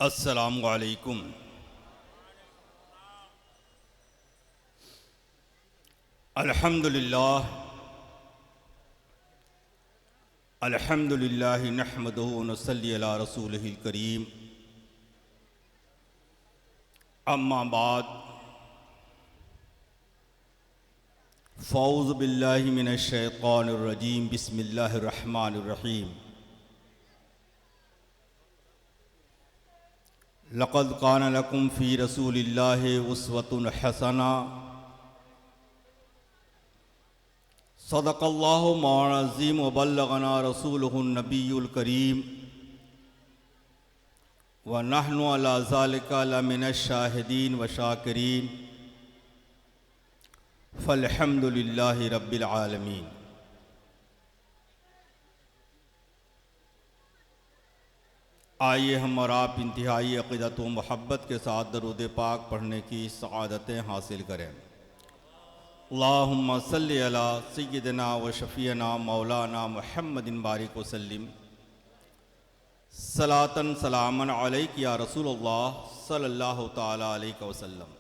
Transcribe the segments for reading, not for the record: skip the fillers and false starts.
अस्सलामु अलैकुम। अल्हम्दुलिल्लाह अल्हम्दुलिल्लाहि नहमदुहु व नसल्ली अला रसूलिहिल करीम। अम्मा बाद फ़ौज़ु बिल्लाहि मिनश शैतानिर रजीम। बिस्मिल्लाहिर रहमानिर रहीम। लक़द कान लकुम फ़ी रसूलिल्लाहि उस्वतुन हसना। सदक़ल्लाहु मौलाना अज़ीम व बल्लगना रसूलुहुन नबियुल करीम व नहनु अला ज़ालिका लमिनश शाहिदीन व शाकिरीन। फ़ल्हम्दुलिल्लाहि रब्बिल आलमीन। आइए हम और आप इंतहाई अक़ीदत व मोहब्बत के साथ दरूद पाक पढ़ने की सआदतें हासिल करें। अल्लाहुम्मा सल्लि अला सय्यिदिना व शफ़ीना मौलाना मुहम्मदिन बारिक वसल्लिम। सलातन सलामन अलैक या रसूलल्लाह सल्लल्लाहु तआला अलैहि वसल्लम।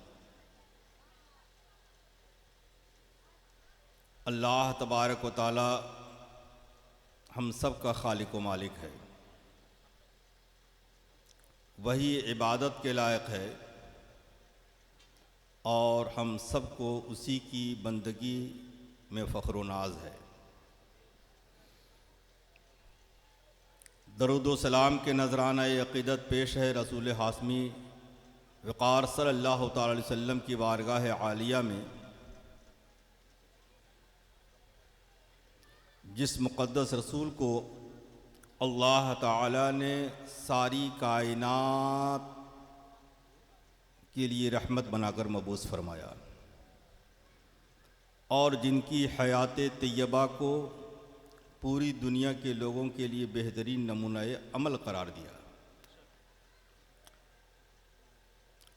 अल्लाह तबारक व तआला हम सब का खालिक व मालिक है। वही इबादत के लायक है और हम सबको उसी की बंदगी में फ़ख्र व नाज है। दरूद व सलाम के नजराना अक़ीदत पेश है रसूल हाशमी वक़ार सल्लल्लाहु तआला अलैहि वसल्लम की बारगाह आलिया में, जिस मुक़द्दस रसूल को अल्लाह ताला ने सारी कायनात के लिए रहमत बनाकर मबूस फरमाया और जिनकी हयात तैयबा को पूरी दुनिया के लोगों के लिए बेहतरीन नमूनाए अमल करार दिया।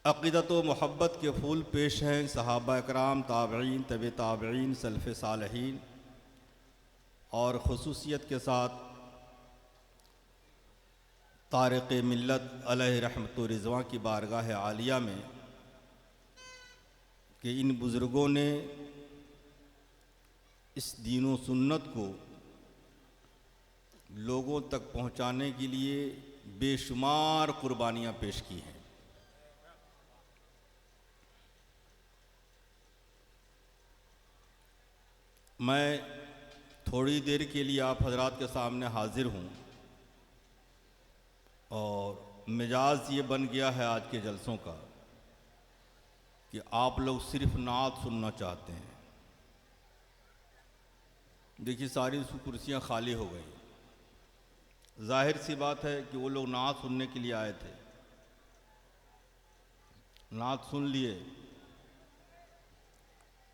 अक़ीदत व मोहब्बत के फूल पेश हैं सहाबा इकराम, ताबईन, तबे ताबईन, सल्फ़े सालहीन और ख़ुसूसियत के साथ तारिक़ मिल्लत अलैहि रहमतु रिज़वां की बारगाह आलिया में कि इन बुज़ुर्गों ने इस दीन व सुन्नत को लोगों तक पहुँचाने के लिए बेशुमार कुर्बानियाँ पेश की हैं। मैं थोड़ी देर के लिए आप हजरात के सामने हाजिर हूँ और मिजाज ये बन गया है आज के जलसों का कि आप लोग सिर्फ नात सुनना चाहते हैं। देखिए सारी कुर्सियाँ खाली हो गई। जाहिर सी बात है कि वो लोग नात सुनने के लिए आए थे, नात सुन लिए।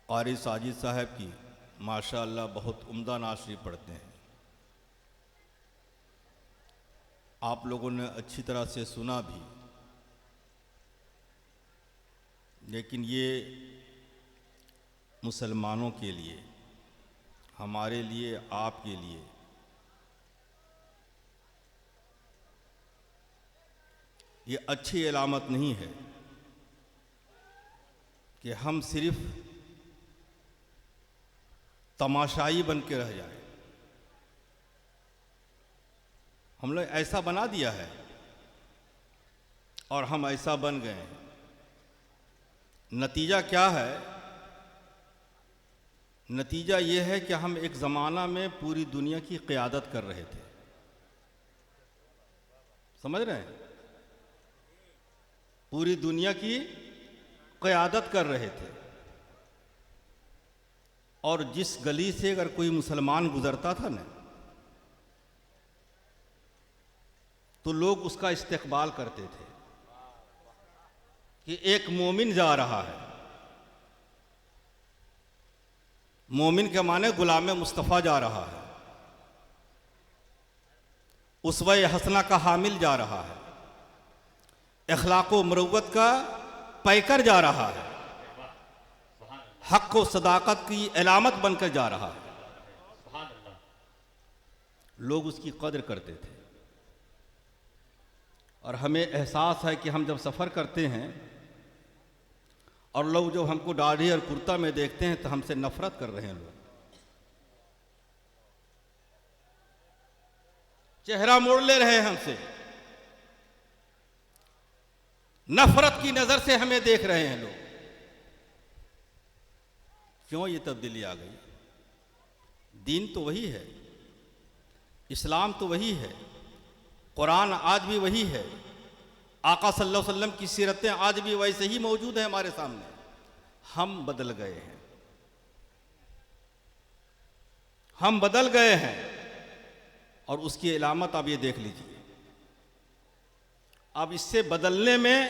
क़ारी साजिद साहब की माशाअल्लाह बहुत उम्दा नात शरीफ पढ़ते हैं। आप लोगों ने अच्छी तरह से सुना भी, लेकिन ये मुसलमानों के लिए, हमारे लिए, आपके लिए ये अच्छी अलामत नहीं है कि हम सिर्फ तमाशाई बन के रह जाए। हम लोग ऐसा बना दिया है और हम ऐसा बन गए हैं। नतीजा क्या है? नतीजा ये है कि हम एक ज़माना में पूरी दुनिया की क़यादत कर रहे थे। समझ रहे हैं? पूरी दुनिया की क़यादत कर रहे थे और जिस गली से अगर कोई मुसलमान गुज़रता था ना, तो लोग उसका इस्तकबाल करते थे कि एक मोमिन जा रहा है। मोमिन के माने गुलाम मुस्तफ़ा जा रहा है, उसवा हसना का हामिल जा रहा है, अखलाक़ व मरुव्वत का पैकर जा रहा है, हक़ व सदाक़त की अलामत बनकर जा रहा है। लोग उसकी कदर करते थे और हमें एहसास है कि हम जब सफ़र करते हैं और लोग जो हमको दाढ़ी और कुर्ता में देखते हैं तो हमसे नफरत कर रहे हैं। लोग चेहरा मोड़ ले रहे हैं हमसे, नफरत की नज़र से हमें देख रहे हैं लोग। क्यों ये तब्दीली आ गई? दीन तो वही है, इस्लाम तो वही है, कुरान आज भी वही है, आका सल्लल्लाहु अलैहि वसल्लम की सीरतें आज भी वैसे ही मौजूद है हमारे सामने। हम बदल गए हैं, हम बदल गए हैं, और उसकी अलामत आप ये देख लीजिए। अब इससे बदलने में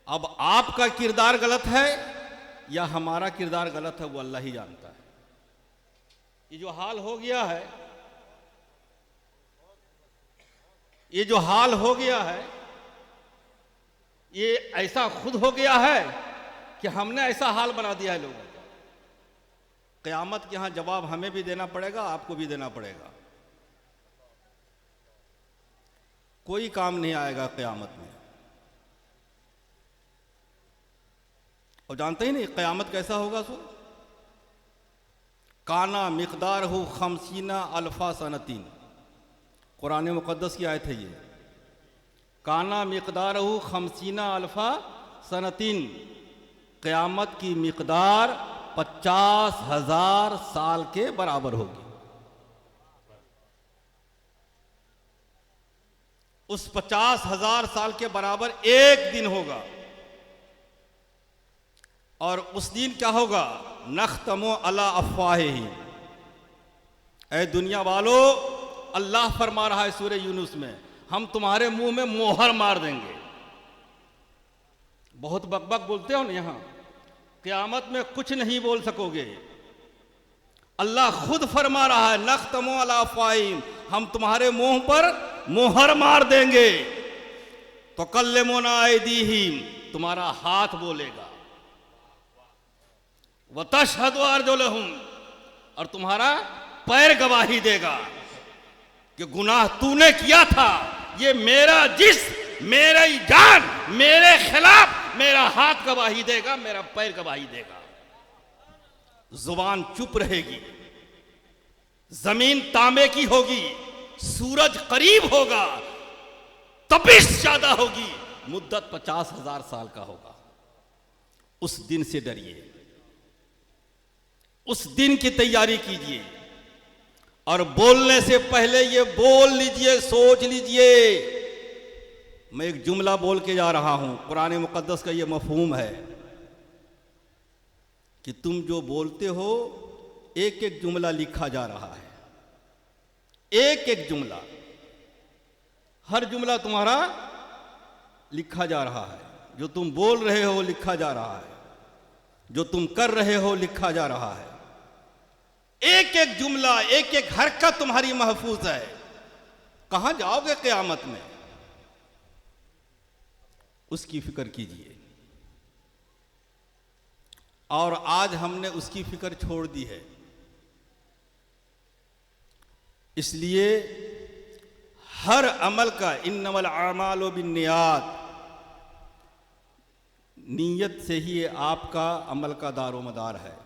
अब आपका किरदार गलत है या हमारा किरदार गलत है, वो अल्लाह ही जानता है। ये जो हाल हो गया है, ये जो हाल हो गया है, ये ऐसा खुद हो गया है कि हमने ऐसा हाल बना दिया है लोगों का। क़यामत के यहां जवाब हमें भी देना पड़ेगा, आपको भी देना पड़ेगा। कोई काम नहीं आएगा क़यामत में। और जानते ही नहीं क़यामत कैसा होगा? सो काना मिक़दार हो खमसीना अल्फा सनतीन, कुरान मुक़द्दस की आयत है ये। काना मिक़दार हो खमसीना अल्फा सनतीन, क़यामत की मिक़दार 50,000 साल के बराबर होगी। उस 50,000 साल के बराबर एक दिन होगा, और उस दिन क्या होगा? नख्तमो अला अफ़वाहिहिम। ऐ दुनिया वालों, अल्लाह फरमा रहा है सूरह यूनुस में, हम तुम्हारे मुंह में मोहर मार देंगे। बहुत बकबक बोलते हो ना यहाँ, क़यामत में कुछ नहीं बोल सकोगे। अल्लाह खुद फरमा रहा है नख्तमो अला अफ़वाहिहिम, हम तुम्हारे मुंह पर मोहर मार देंगे। तो कल्लमुना ऐदीहिम, तुम्हारा हाथ बोलेगा। व तशहदु अर्जुलहुम, और तुम्हारा पैर गवाही देगा कि गुनाह तूने किया था, ये मेरा जिस्म, मेरी जान, मेरे खिलाफ मेरा हाथ गवाही देगा, मेरा पैर गवाही देगा। जुबान चुप रहेगी, जमीन तांबे की होगी, सूरज करीब होगा, तपिश ज्यादा होगी, मुद्दत 50,000 साल का होगा। उस दिन से डरिए, उस दिन की तैयारी कीजिए, और बोलने से पहले ये बोल लीजिए, सोच लीजिए। मैं एक जुमला बोल के जा रहा हूं, कुरान मुक़द्दस का ये मफ़हूम है कि तुम जो बोलते हो एक एक जुमला लिखा जा रहा है, एक एक जुमला, हर जुमला तुम्हारा लिखा जा रहा है। जो तुम बोल रहे हो लिखा जा रहा है, जो तुम कर रहे हो लिखा जा रहा है। एक एक जुमला, एक एक हरकत तुम्हारी महफूज है। कहां जाओगे क़यामत में, उसकी फिक्र कीजिए। और आज हमने उसकी फिक्र छोड़ दी है। इसलिए हर अमल का इन्नमल आमालु बिन्नियात, नीयत से ही आपका अमल का दारोमदार है।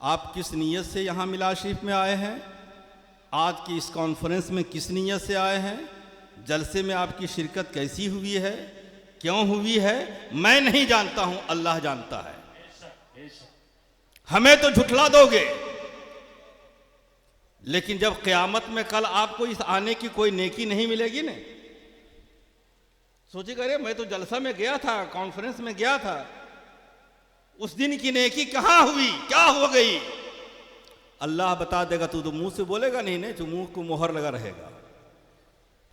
आप किस नीयत से यहाँ मिलाद शरीफ में आए हैं, आज की इस कॉन्फ्रेंस में किस नीयत से आए हैं, जलसे में आपकी शिरकत कैसी हुई है, क्यों हुई है, मैं नहीं जानता हूँ, अल्लाह जानता है। हमें तो झुठला दोगे, लेकिन जब क़यामत में कल आपको इस आने की कोई नेकी नहीं मिलेगी ना, सोचिएगा अरे मैं तो जलसा में गया था, कॉन्फ्रेंस में गया था, उस दिन की नेकी कहां हुई, क्या हो गई? अल्लाह बता देगा। तू तो मुंह से बोलेगा नहीं, तू मुंह को मोहर लगा रहेगा।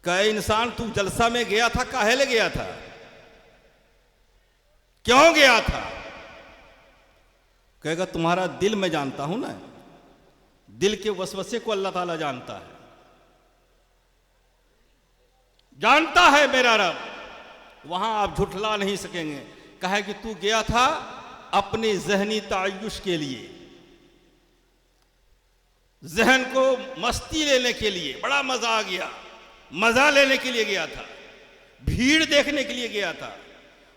कहे इंसान तू जलसा में गया था, काहे ले गया था, क्यों गया था? कहेगा तुम्हारा दिल मैं जानता हूं ना, दिल के वसवसे को अल्लाह ताला जानता है, जानता है मेरा रब। वहां आप झुठला नहीं सकेंगे। कहे कि तू गया था अपनी जहनी तायुश के लिए, जहन को मस्ती लेने के लिए, बड़ा मजा आ गया, मजा लेने के लिए गया था। भीड़ देखने के लिए गया था,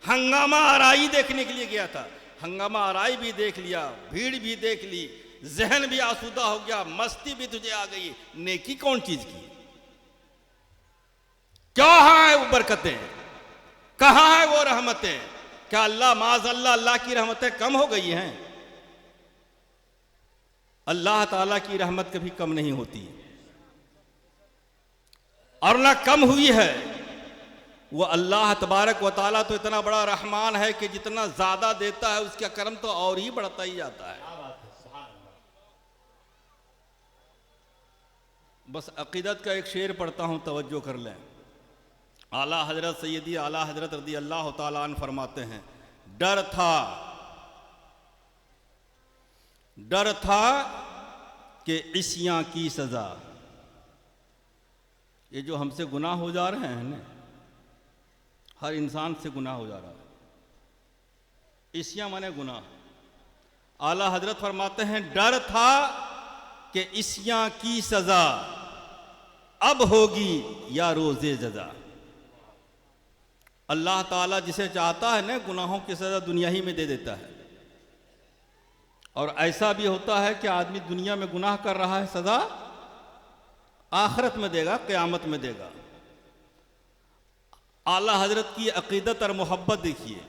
हंगामा आराई देखने के लिए गया था। हंगामा आराई भी देख लिया, भीड़ भी देख ली, जहन भी आसूदा हो गया, मस्ती भी तुझे आ गई, नेकी कौन चीज की? कहाँ है वो बरकतें, कहाँ है वो रहमतें? क्या अल्लाह माज़अल्लाह अल्लाह की रहमतें कम हो गई हैं? अल्लाह ताला की रहमत कभी कम नहीं होती, और ना कम हुई है। वो अल्लाह तबारक व ताला तो इतना बड़ा रहमान है कि जितना ज्यादा देता है उसका करम तो और ही बढ़ता ही जाता है। बस अकीदत का एक शेर पढ़ता हूं, तवज्जो कर लें। आला हजरत सैयदी आला हजरत रज़ी अल्लाह ताला अन्हु फरमाते हैं, डर था कि इस्यां की सजा। ये जो हमसे गुनाह हो जा रहे हैं ना, हर इंसान से गुनाह हो जा रहा है। इस्यां माने गुनाह। आला हजरत फरमाते हैं, डर था कि इस्यां की सजा अब होगी या रोज़े जजा। अल्लाह ताला जिसे चाहता है ना, गुनाहों की सजा दुनिया ही में दे देता है। और ऐसा भी होता है कि आदमी दुनिया में गुनाह कर रहा है, सजा आखिरत में देगा, क़यामत में देगा। आला हजरत की अकीदत और मोहब्बत देखिए।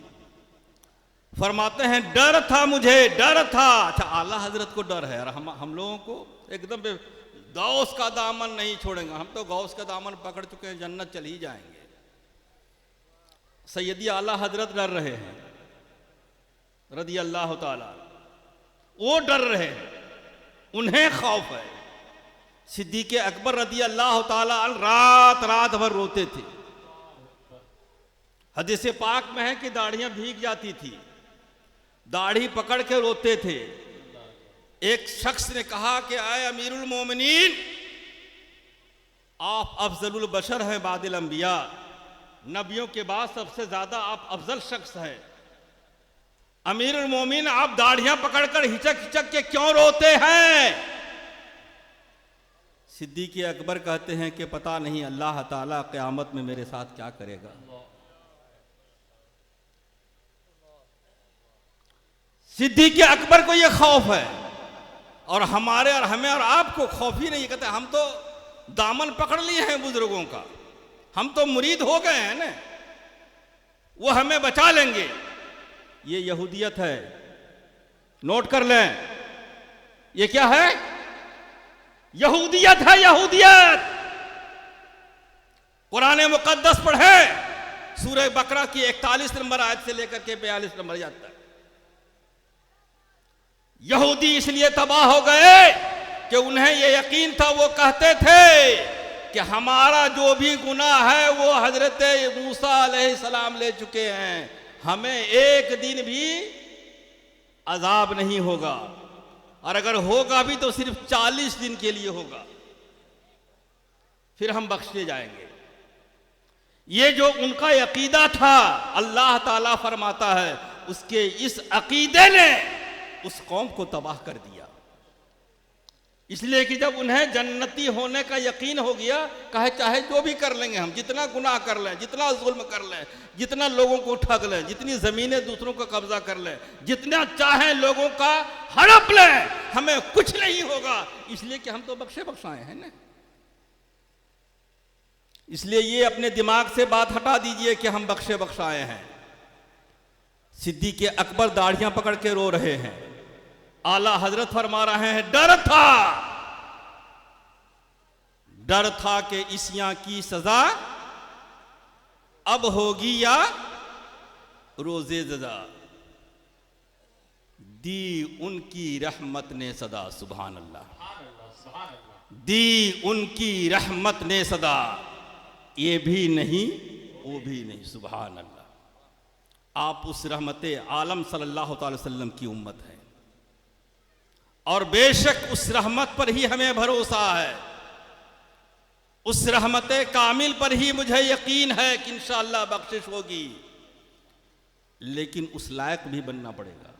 फरमाते हैं, डर था मुझे, डर था। अच्छा, आला हजरत को डर है, और हम लोगों को एकदम गौस का दामन नहीं छोड़ेंगे। हम तो गौस का दामन पकड़ चुके हैं, जन्नत चल ही जाएंगे। सैयदी आला हजरत डर रहे हैं रज़ी अल्लाह ताला, वो डर रहे हैं, उन्हें खौफ है। सिद्दीक़ अकबर रज़ी अल्लाह ताला रात रात भर रोते थे। हदीस पाक में है कि दाढ़ियां भीग जाती थी, दाढ़ी पकड़ के रोते थे। एक शख्स ने कहा कि आए अमीरुल मोमिनीन, आप अफजलुल बशर हैं बादिल अंबिया, नबियों के बाद सबसे ज्यादा आप अफजल शख्स हैं। अमीरुल मोमिन, आप दाढ़ियां पकड़कर हिचक हिचक के क्यों रोते हैं? सिद्दीक़ अकबर कहते हैं कि पता नहीं अल्लाह ताला क़यामत में मेरे साथ क्या करेगा। सिद्दीक़ अकबर को यह खौफ है, और हमारे और हमें और आपको खौफ ही नहीं। कहते हम तो दामन पकड़ लिए हैं बुजुर्गों का, हम तो मुरीद हो गए हैं ना, वो हमें बचा लेंगे। ये यहूदियत है, नोट कर लें। ये क्या है? यहूदियत है, यहूदियत। कुरान मुकद्दस पढ़े, सूरह बकरा की 41 नंबर आयत से लेकर के 42 नंबर जाता है। यहूदी इसलिए तबाह हो गए कि उन्हें यह यकीन था, वो कहते थे कि हमारा जो भी गुनाह है वो हजरत मूसा अलैहिस्सलाम ले चुके हैं, हमें एक दिन भी अजाब नहीं होगा, और अगर होगा भी तो सिर्फ 40 दिन के लिए होगा, फिर हम बख्शे जाएंगे। ये जो उनका अकीदा था, अल्लाह ताला फरमाता है उसके इस अकीदे ने उस कौम को तबाह कर दिया। इसलिए कि जब उन्हें जन्नती होने का यकीन हो गया, कहे चाहे जो भी कर लेंगे, हम जितना गुनाह कर लें, जितना जुल्म कर लें, जितना लोगों को ठग लें, जितनी जमीनें दूसरों का कब्जा कर लें, जितना चाहे लोगों का हड़प लें, हमें कुछ नहीं होगा, इसलिए कि हम तो बख्शे बख्शाए हैं ना। इसलिए ये अपने दिमाग से बात हटा दीजिए कि हम बख्शे बख्शाए हैं। सिद्दीक़ अकबर दाढ़ियां पकड़ के रो रहे हैं। आला हजरत फरमा रहे हैं, डर था कि इस्यां की सजा अब होगी या रोज़े जजा। दी उनकी रहमत ने सदा, सुभान अल्लाह, दी उनकी रहमत ने सदा, ये भी नहीं वो भी नहीं, सुभान अल्लाह। आप उस रहमत आलम सल्लल्लाहु अलैहि वसल्लम की उम्मत है, और बेशक उस रहमत पर ही हमें भरोसा है, उस रहमत कामिल पर ही मुझे यकीन है कि इंशाअल्लाह बख्शिश होगी। लेकिन उस लायक भी बनना पड़ेगा।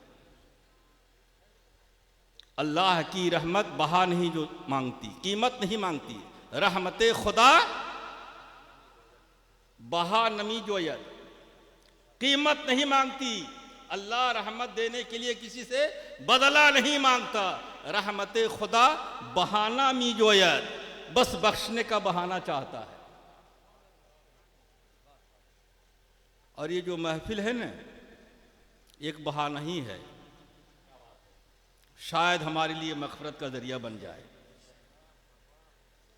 अल्लाह की रहमत बहा नहीं जो मांगती, कीमत नहीं मांगती। रहमत खुदा बहा नमी जोयत, कीमत नहीं मांगती। अल्लाह रहमत देने के लिए किसी से बदला नहीं मांगता। रहमत खुदा बहाना मी जोयत, बस बख्शने का बहाना चाहता है। और ये जो महफिल है ना, एक बहाना ही है, शायद हमारे लिए मग़फ़िरत का ज़रिया बन जाए।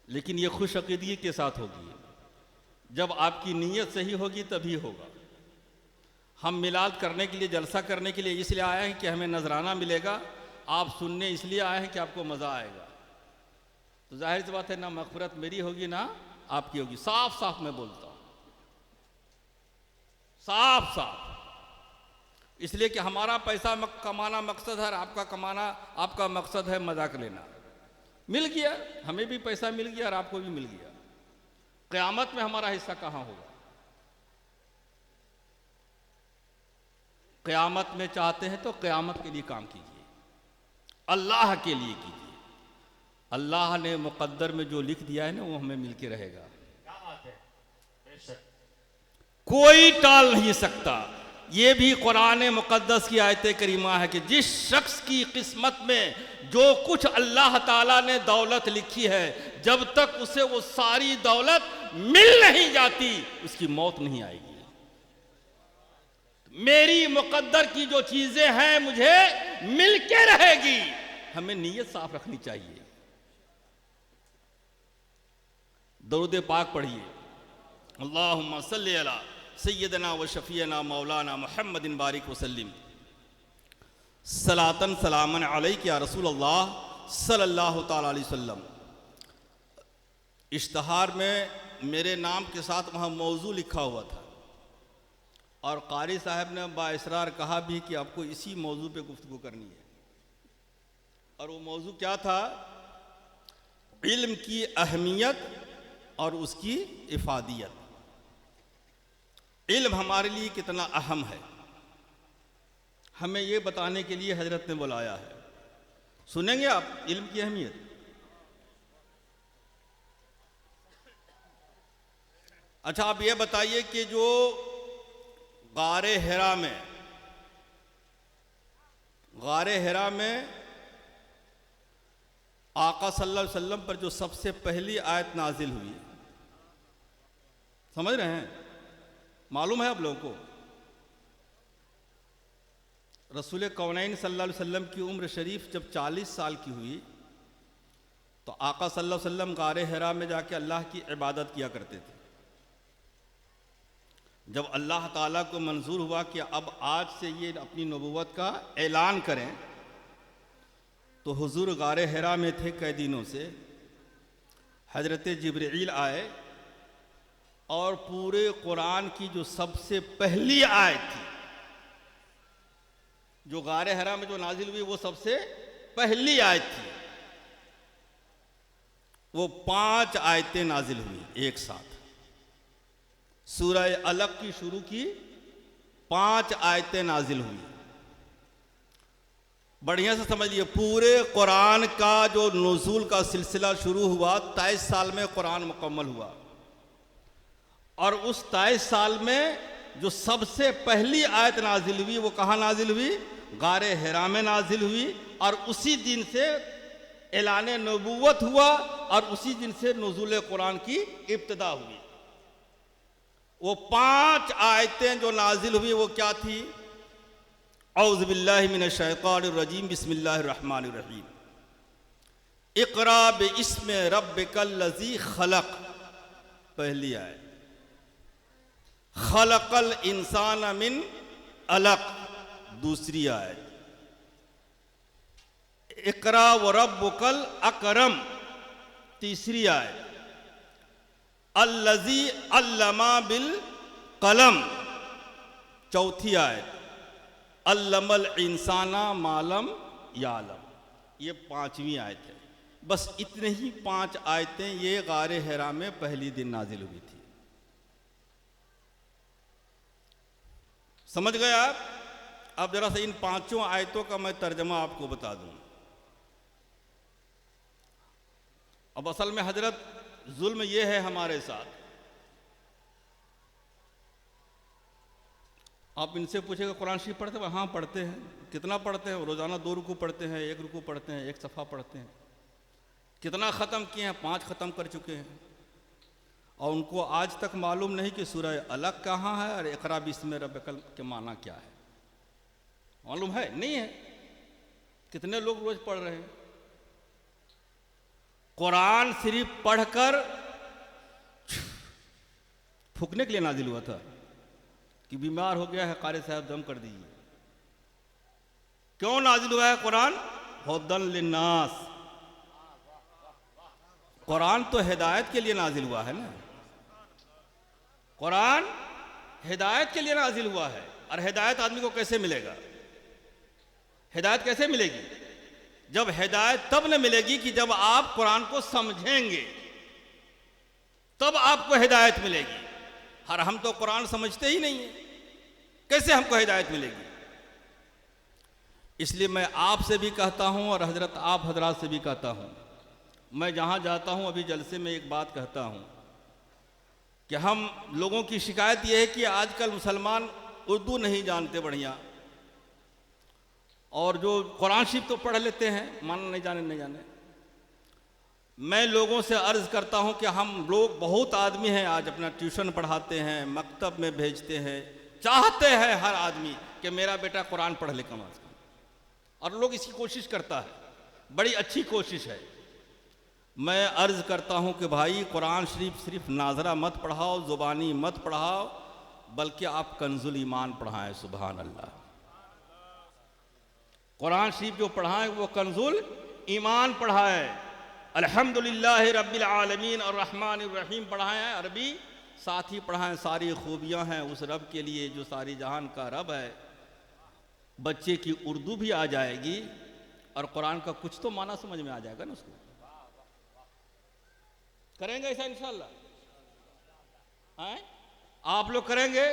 लेकिन ये खुश अक़ीदगी के साथ होगी। जब आपकी नीयत सही होगी तभी होगा। हम मिलाद करने के लिए, जलसा करने के लिए इसलिए आए हैं कि हमें नजराना मिलेगा, आप सुनने इसलिए आए हैं कि आपको मज़ा आएगा। तो जाहिर सी बात है, ना मग़फ़िरत मेरी होगी ना आपकी होगी। साफ साफ मैं बोलता हूँ, साफ साफ। इसलिए कि हमारा पैसा कमाना मकसद है और आपका कमाना, आपका मकसद है मजाक लेना। मिल गया, हमें भी पैसा मिल गया और आपको भी मिल गया। क़यामत में हमारा हिस्सा कहाँ होगा? क़यामत में चाहते हैं तो क़यामत के लिए काम कीजिए, अल्लाह के लिए कीजिए। अल्लाह ने मुक़द्दर में जो लिख दिया है ना, वो हमें मिल के रहेगा। क्या बात है, बेशक कोई टाल नहीं सकता। ये भी कुरान मुक़द्दस की आयत करीमा है कि जिस शख्स की किस्मत में जो कुछ अल्लाह ताला ने दौलत लिखी है, जब तक उसे वो सारी दौलत मिल नहीं जाती, उसकी मौत नहीं आएगी। मेरी मुक़द्दर की जो चीजें हैं मुझे मिल के रहेगी। हमें नीयत साफ रखनी चाहिए। दरूद पाक पढ़िए, अल्लाहुम्मा सल्ली अला सय्यदना व शफ़ीना मौलाना मुहम्मदिन बारिक वसल्लिम सलातन सलामन अलैका या रसूल अल्लाह सल्लल्लाहु तआला अलैहि वसल्लम। इश्तहार में मेरे नाम के साथ वहाँ मौजू लिखा हुआ था और कारी साहब ने बाइसरार कहा भी कि आपको इसी मौजू पे गुफ्तगू करनी है। और वो मौजू क्या था? इल्म की अहमियत और उसकी इफादियत। इल्म हमारे लिए कितना अहम है, हमें ये बताने के लिए हजरत ने बुलाया है। सुनेंगे आप इल्म की अहमियत? अच्छा, आप ये बताइए कि जो गारे हिरा में आका सल्लल्लाहु अलैहि वसल्लम पर जो सबसे पहली आयत नाजिल हुई, समझ रहे हैं? मालूम है आप लोगों को? रसूल कौनैन सल्लल्लाहु अलैहि वसल्लम की उम्र शरीफ जब 40 साल की हुई तो आका सल्लल्लाहु अलैहि वसल्लम गारे हिरा में जाके अल्लाह की इबादत किया करते थे। जब अल्लाह ताला को मंजूर हुआ कि अब आज से ये अपनी नबूवत का ऐलान करें, तो हुजूर गारे हिरा में थे कई दिनों से। हजरत जिब्रील आए और पूरे कुरान की जो सबसे पहली आयत थी, जो गारे हिरा में जो नाजिल हुई, वो सबसे पहली आयत थी। वो 5 आयतें नाजिल हुई एक साथ। सूरह अलक की शुरू की 5 आयतें नाजिल हुई। बढ़िया से समझ लिए, पूरे कुरान का जो नुज़ूल का सिलसिला शुरू हुआ 23 साल में कुरान मुकम्मल हुआ। और उस 23 साल में जो सबसे पहली आयत नाजिल हुई, वो कहाँ नाजिल हुई? गारे हिरा में नाजिल हुई। और उसी दिन से ऐलान नबूवत हुआ और उसी दिन से नुज़ूल कुरान की इब्तिदा हुई। वो 5 आयतें जो नाजिल हुई वो क्या थी? औज़ु बिल्लाहि मिनश शैतानिर रजीम, बिस्मिल्लाहिर रहमानिर रहीम। इक़रा बिइस्मि रब्बिकल लज़ी खलक़, पहली आयत। खलक़ल इंसान मिन अलक़, दूसरी आयत। इक़रा व रब्बुकल अकरम, तीसरी आयत। अल्लज़ी अल्लमा बिल कलम, चौथी आयत। अल्लमल इंसाना मालम यालम, ये 5वीं आयत है। बस इतने ही 5 आयतें ये गारे हिरा में पहली दिन नाजिल हुई थी। समझ गए आप? अब जरा सा इन 5 आयतों का मैं तर्जमा आपको बता दूं। अब असल में हजरत जुल्म ये है हमारे साथ आप इनसे पूछेगा कुरान शरीफ पढ़ते हैं? हाँ पढ़ते हैं। कितना पढ़ते हैं? रोज़ाना 2 रुकू पढ़ते हैं, 1 रुकू पढ़ते हैं, 1 सफ़ा पढ़ते हैं। कितना ख़त्म किए हैं? 5 ख़त्म कर चुके हैं। और उनको आज तक मालूम नहीं कि सूरह अलग कहाँ है और इक़रा बिस्मि रब्बिकल के माना क्या है। मालूम है? नहीं है। कितने लोग रोज़ पढ़ रहे हैं। कुरान शरीफ पढ़कर फूकने के लिए नाजिल हुआ था कि बीमार हो गया है कारी साहब दम कर दीजिए। क्यों नाजिल हुआ है कुरान? हुदन लिन्नास। कुरान तो हिदायत के लिए नाजिल हुआ है ना। कुरान हिदायत के लिए नाजिल हुआ है। और हिदायत आदमी को कैसे मिलेगा? हिदायत कैसे मिलेगी? जब हिदायत तब न मिलेगी कि जब आप कुरान को समझेंगे, तब आपको हिदायत मिलेगी। और हम तो कुरान समझते ही नहीं है, कैसे हमको हिदायत मिलेगी? इसलिए मैं आपसे भी कहता हूं और हजरत आप हजरात से भी कहता हूं, मैं जहां जाता हूं अभी जलसे में एक बात कहता हूं कि हम लोगों की शिकायत यह है कि आजकल मुसलमान उर्दू नहीं जानते बढ़िया, और जो कुरान शरीफ तो पढ़ लेते हैं, माना नहीं जाने। मैं लोगों से अर्ज़ करता हूं कि हम लोग बहुत आदमी हैं आज अपना ट्यूशन पढ़ाते हैं, मकतब में भेजते हैं, चाहते हैं हर आदमी कि मेरा बेटा कुरान पढ़ ले कम अज़ कम, और लोग इसकी कोशिश करता है, बड़ी अच्छी कोशिश है। मैं अर्ज़ करता हूं कि भाई कुरान शरीफ सिर्फ नाजरा मत पढ़ाओ, ज़ुबानी मत पढ़ाओ, बल्कि आप कंजुल ईमान पढ़ाएं। सुभान अल्लाह। कुरान शरीफ जो पढ़ाएं वो कंजुल ईमान पढ़ाएं। अल्हम्दुलिल्लाह रब्बिल आलमीन और रहमानिर रहीम पढ़ाएं, अरबी साथ ही पढ़ाएं। सारी खूबियां हैं उस रब के लिए जो सारी जहान का रब है। बच्चे की उर्दू भी आ जाएगी और कुरान का कुछ तो माना समझ में आ जाएगा ना उसको। करेंगे ऐसा इंशाअल्लाह? हैं? आप लोग करेंगे?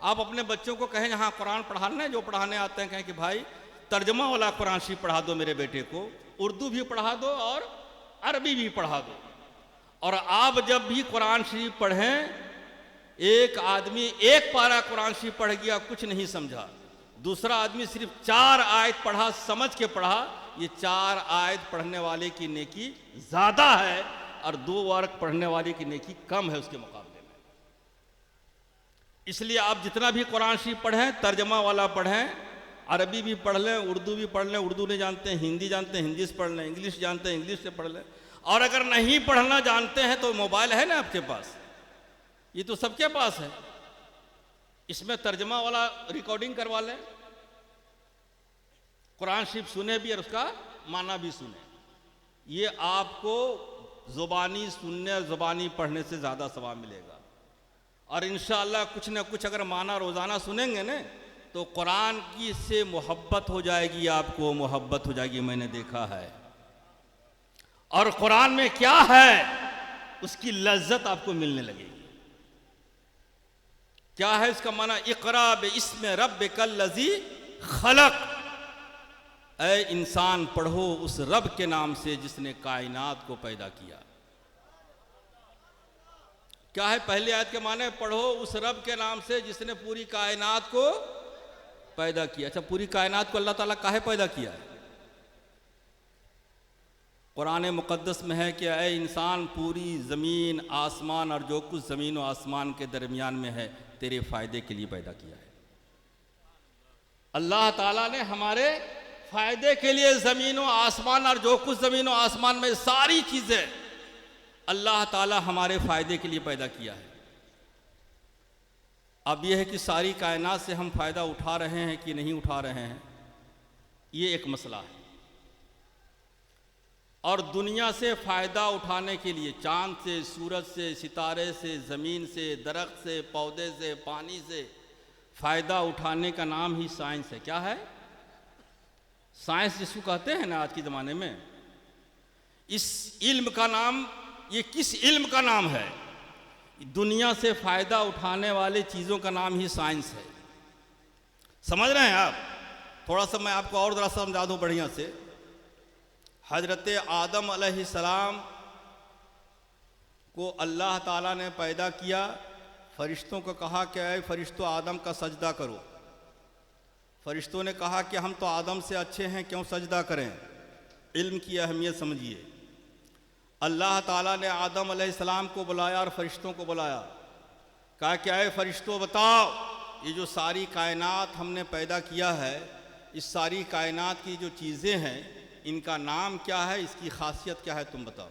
आप अपने बच्चों को कहें हाँ कुरान पढ़ाने, जो पढ़ाने आते हैं कहें कि भाई तर्जमा वाला कुरान शरीफ पढ़ा दो मेरे बेटे को, उर्दू भी पढ़ा दो और अरबी भी पढ़ा दो। और आप जब भी कुरान शरीफ पढ़ें, एक आदमी 1 पारा कुरान शरीफ पढ़ गया, कुछ नहीं समझा, दूसरा आदमी सिर्फ 4 आयत पढ़ा, समझ के पढ़ा, ये 4 आयत पढ़ने वाले की नेकी ज़्यादा है और 2 वर्ग पढ़ने वाले की नेकी कम है उसके मुकाबले में। इसलिए आप जितना भी कुरान शरीफ पढ़ें, तर्जमा वाला पढ़ें, अरबी भी पढ़ लें, उर्दू भी पढ़ लें, उर्दू नहीं जानते हैं हिंदी जानते हैं हिंदी से पढ़ लें, इंग्लिश जानते हैं इंग्लिश से पढ़ लें, और अगर नहीं पढ़ना जानते हैं तो मोबाइल है ना आपके पास, ये तो सबके पास है, इसमें तर्जमा वाला रिकॉर्डिंग करवा लें, कुरान शरीफ सुने भी और उसका माना भी सुने। ये आपको ज़ुबानी सुनने, ज़ुबानी पढ़ने से ज़्यादा सवाब मिलेगा। और इंशाअल्लाह कुछ न कुछ अगर माना रोज़ाना सुनेंगे ना, तो कुरान की से मोहब्बत हो जाएगी, आपको मोहब्बत हो जाएगी, मैंने देखा है। और कुरान में क्या है उसकी लज्जत आपको मिलने लगेगी। क्या है इसका माना? इक़रा बिस्मि रब्बिकल लज़ी खलक़, ऐ इंसान पढ़ो उस रब के नाम से जिसने कायनात को पैदा किया। क्या है पहली आयत के माने? पढ़ो उस रब के नाम से जिसने पूरी कायनात को पैदा किया। अच्छा, पूरी कायनात को अल्लाह ताला काहे पैदा किया है? कुरान मुक़द्दस में है कि ऐ इंसान पूरी ज़मीन आसमान और जो कुछ ज़मीन और आसमान के दरमियान में है तेरे फ़ायदे के लिए पैदा किया है। अल्लाह ताला ने हमारे फ़ायदे के लिए ज़मीन और आसमान और जो कुछ ज़मीन और आसमान में सारी चीज़ें अल्लाह ताला हमारे फ़ायदे के लिए पैदा किया है। अब यह है कि सारी कायनात से हम फ़ायदा उठा रहे हैं कि नहीं उठा रहे हैं, ये एक मसला है। और दुनिया से फ़ायदा उठाने के लिए चाँद से, सूरज से, सितारे से, ज़मीन से, दरख्त से, पौधे से, पानी से फ़ायदा उठाने का नाम ही साइंस है। क्या है? साइंस जिसको कहते हैं ना आज के ज़माने में, इस इल्म का नाम, ये किस इल्म का नाम है? दुनिया से फ़ायदा उठाने वाले चीज़ों का नाम ही साइंस है। समझ रहे हैं आप? थोड़ा सा मैं आपको और ज़रा समझा दूँ बढ़िया से। हज़रत आदम अलैहिस्सलाम को अल्लाह ताला ने पैदा किया, फरिश्तों को कहा कि ऐ फरिश्तों आदम का सजदा करो। फरिश्तों ने कहा कि हम तो आदम से अच्छे हैं, क्यों सजदा करें। इल्म की अहमियत समझिए। अल्लाह ताला ने आदम अलैहिस्सलाम को बुलाया और फरिश्तों को बुलाया, कहा कि ऐ फरिश्तों बताओ, ये जो सारी कायनात हमने पैदा किया है, इस सारी कायनात की जो चीज़ें हैं, इनका नाम क्या है, इसकी खासियत क्या है, तुम बताओ।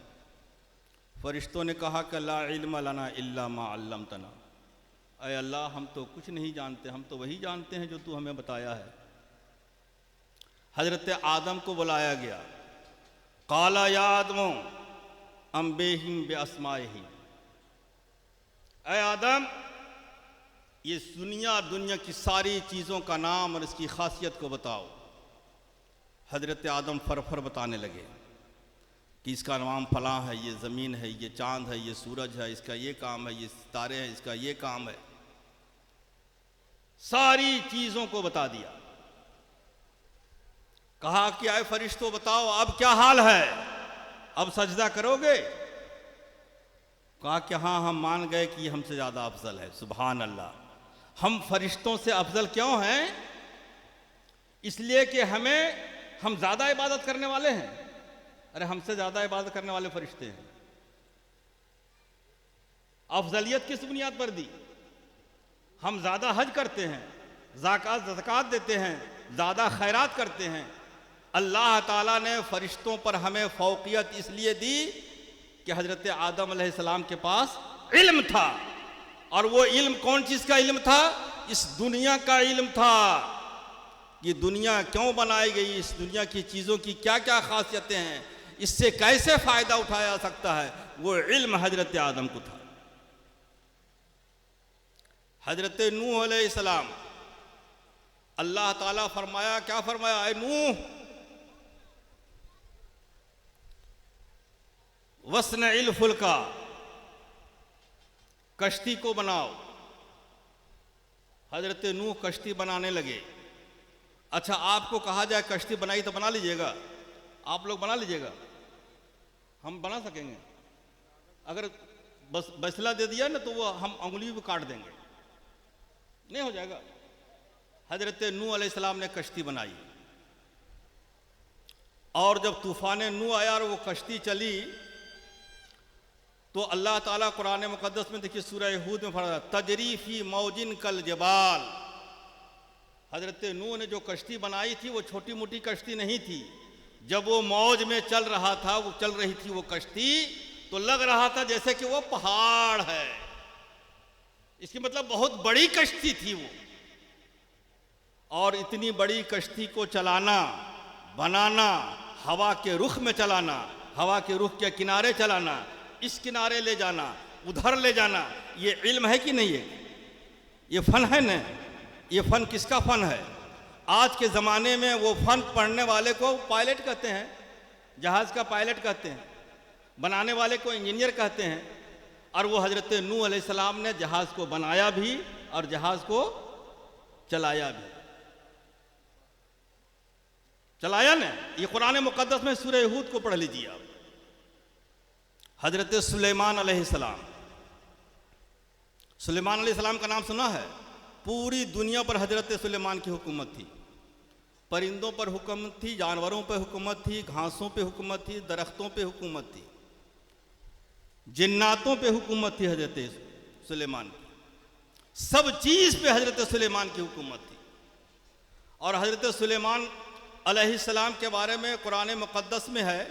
फरिश्तों ने कहा कि ला इल्म लना इल्ला मा अल्लमतना, ऐ अल्लाह हम तो कुछ नहीं जानते, हम तो वही जानते हैं जो तू हमें बताया है। हज़रत आदम को बुलाया गया। काला या आदमो अम्बेहिम बे अस्माइहिम, ऐ आदम ये दुनिया की सारी चीज़ों का नाम और इसकी खासियत को बताओ। हज़रत आदम फरफर बताने लगे कि इसका नाम फलां है, ये ज़मीन है, ये चाँद है, ये सूरज है, इसका ये काम है, ये सितारे हैं, इसका ये काम है। सारी चीज़ों को बता दिया। कहा कि आए फरिश्तों बताओ अब क्या हाल है, अब सजदा करोगे। कहा कि हाँ हम मान गए कि हमसे ज़्यादा अफजल है। सुभान अल्लाह। हम फरिश्तों से अफजल क्यों हैं? इसलिए कि हम ज़्यादा इबादत करने वाले हैं। अरे हमसे ज़्यादा इबादत करने वाले फरिश्ते हैं। अफजलियत किस बुनियाद पर दी? हम ज़्यादा हज करते हैं, ज़कात देते हैं, ज़्यादा खैरात करते हैं। अल्लाह ताला ने फरिश्तों पर हमें फौकियत इसलिए दी कि हज़रत आदम अलैहिस्सलाम के पास इल्म था। और वो इल्म कौन चीज़ का इल्म था? इस दुनिया का इल्म था। ये दुनिया क्यों बनाई गई, इस दुनिया की चीज़ों की क्या क्या खासियतें हैं, इससे कैसे फ़ायदा उठाया जा सकता है, वो इल्म हज़रत आदम को था। हज़रत नूह अलैहिस्सलाम, अल्लाह ताला फरमाया, क्या फरमाया? ऐ नूह वस्नइल फुल्का, कश्ती को बनाओ। हज़रत नूह कश्ती बनाने लगे। अच्छा आपको कहा जाए कश्ती बनाई तो बना लीजिएगा? आप लोग बना लीजिएगा? हम बना सकेंगे? अगर बस बसला दे दिया ना तो वो हम उंगली भी काट देंगे, नहीं हो जाएगा। हज़रत नूह अलैहिस्सलाम ने कश्ती बनाई और जब तूफ़ान नूह आया और वो कश्ती चली तो अल्लाह ताला कुरान मुक़द्दस में देखिए सूरह हूद में फरमाया तजरी फी मौजिन कल जबाल। हज़रत नूह ने जो कश्ती बनाई थी वो छोटी मोटी कश्ती नहीं थी। जब वो मौज में चल रहा था, वो चल रही थी वो कश्ती, तो लग रहा था जैसे कि वो पहाड़ है। इसकी मतलब बहुत बड़ी कश्ती थी वो। और इतनी बड़ी कश्ती को चलाना, बनाना, हवा के रुख में चलाना, हवा के रुख के किनारे चलाना, इस किनारे ले जाना, उधर ले जाना, ये इल्म है कि नहीं है? ये फ़न है ना? ये फ़न किसका फ़न है? आज के ज़माने में वो फ़न पढ़ने वाले को पायलट कहते हैं, जहाज़ का पायलट कहते हैं, बनाने वाले को इंजीनियर कहते हैं। और वो हज़रत नूह अलैहिस्सलाम ने जहाज़ को बनाया भी और जहाज़ को चलाया भी। चलाया ना? ये कुरान मुक़द्दस में सूरह हूद को पढ़ लीजिए आप। हज़रत सुलेमान अलैहिस्सलाम, सुलेमान अलैहिस्सलाम का नाम सुना है? पूरी दुनिया पर हज़रत सुलेमान की हुकूमत थी। परिंदों पर हुकूमत थी, जानवरों पर हुकूमत थी, घासों पे हुकूमत थी, दरख्तों पे हुकूमत थी, जिन्नातों पे हुकूमत थी हज़रत सुलेमान की। सब चीज़ पे हज़रत सुलेमान की हुकूमत थी। और हज़रत सुलेमान अलैहिस्सलाम के बारे में कुरान मुक़द्दस में है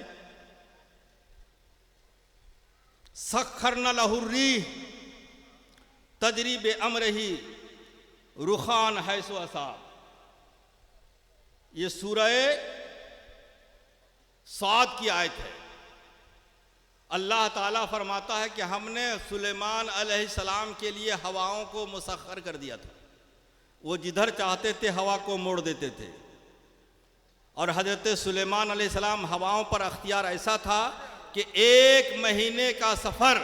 सख्खरना लहुर्रीह तजरी बे अमरही रुखान हैसो असाब। ये सूरह साद की आयत है। अल्लाह ताला फरमाता है कि हमने सुलेमान अलैहिस्सलाम के लिए हवाओं को मुसख्खर कर दिया था। वो जिधर चाहते थे हवा को मोड़ देते थे। और हज़रत सुलेमान अलैहिस्सलाम हवाओं पर अख्तियार ऐसा था कि 1 महीने का सफ़र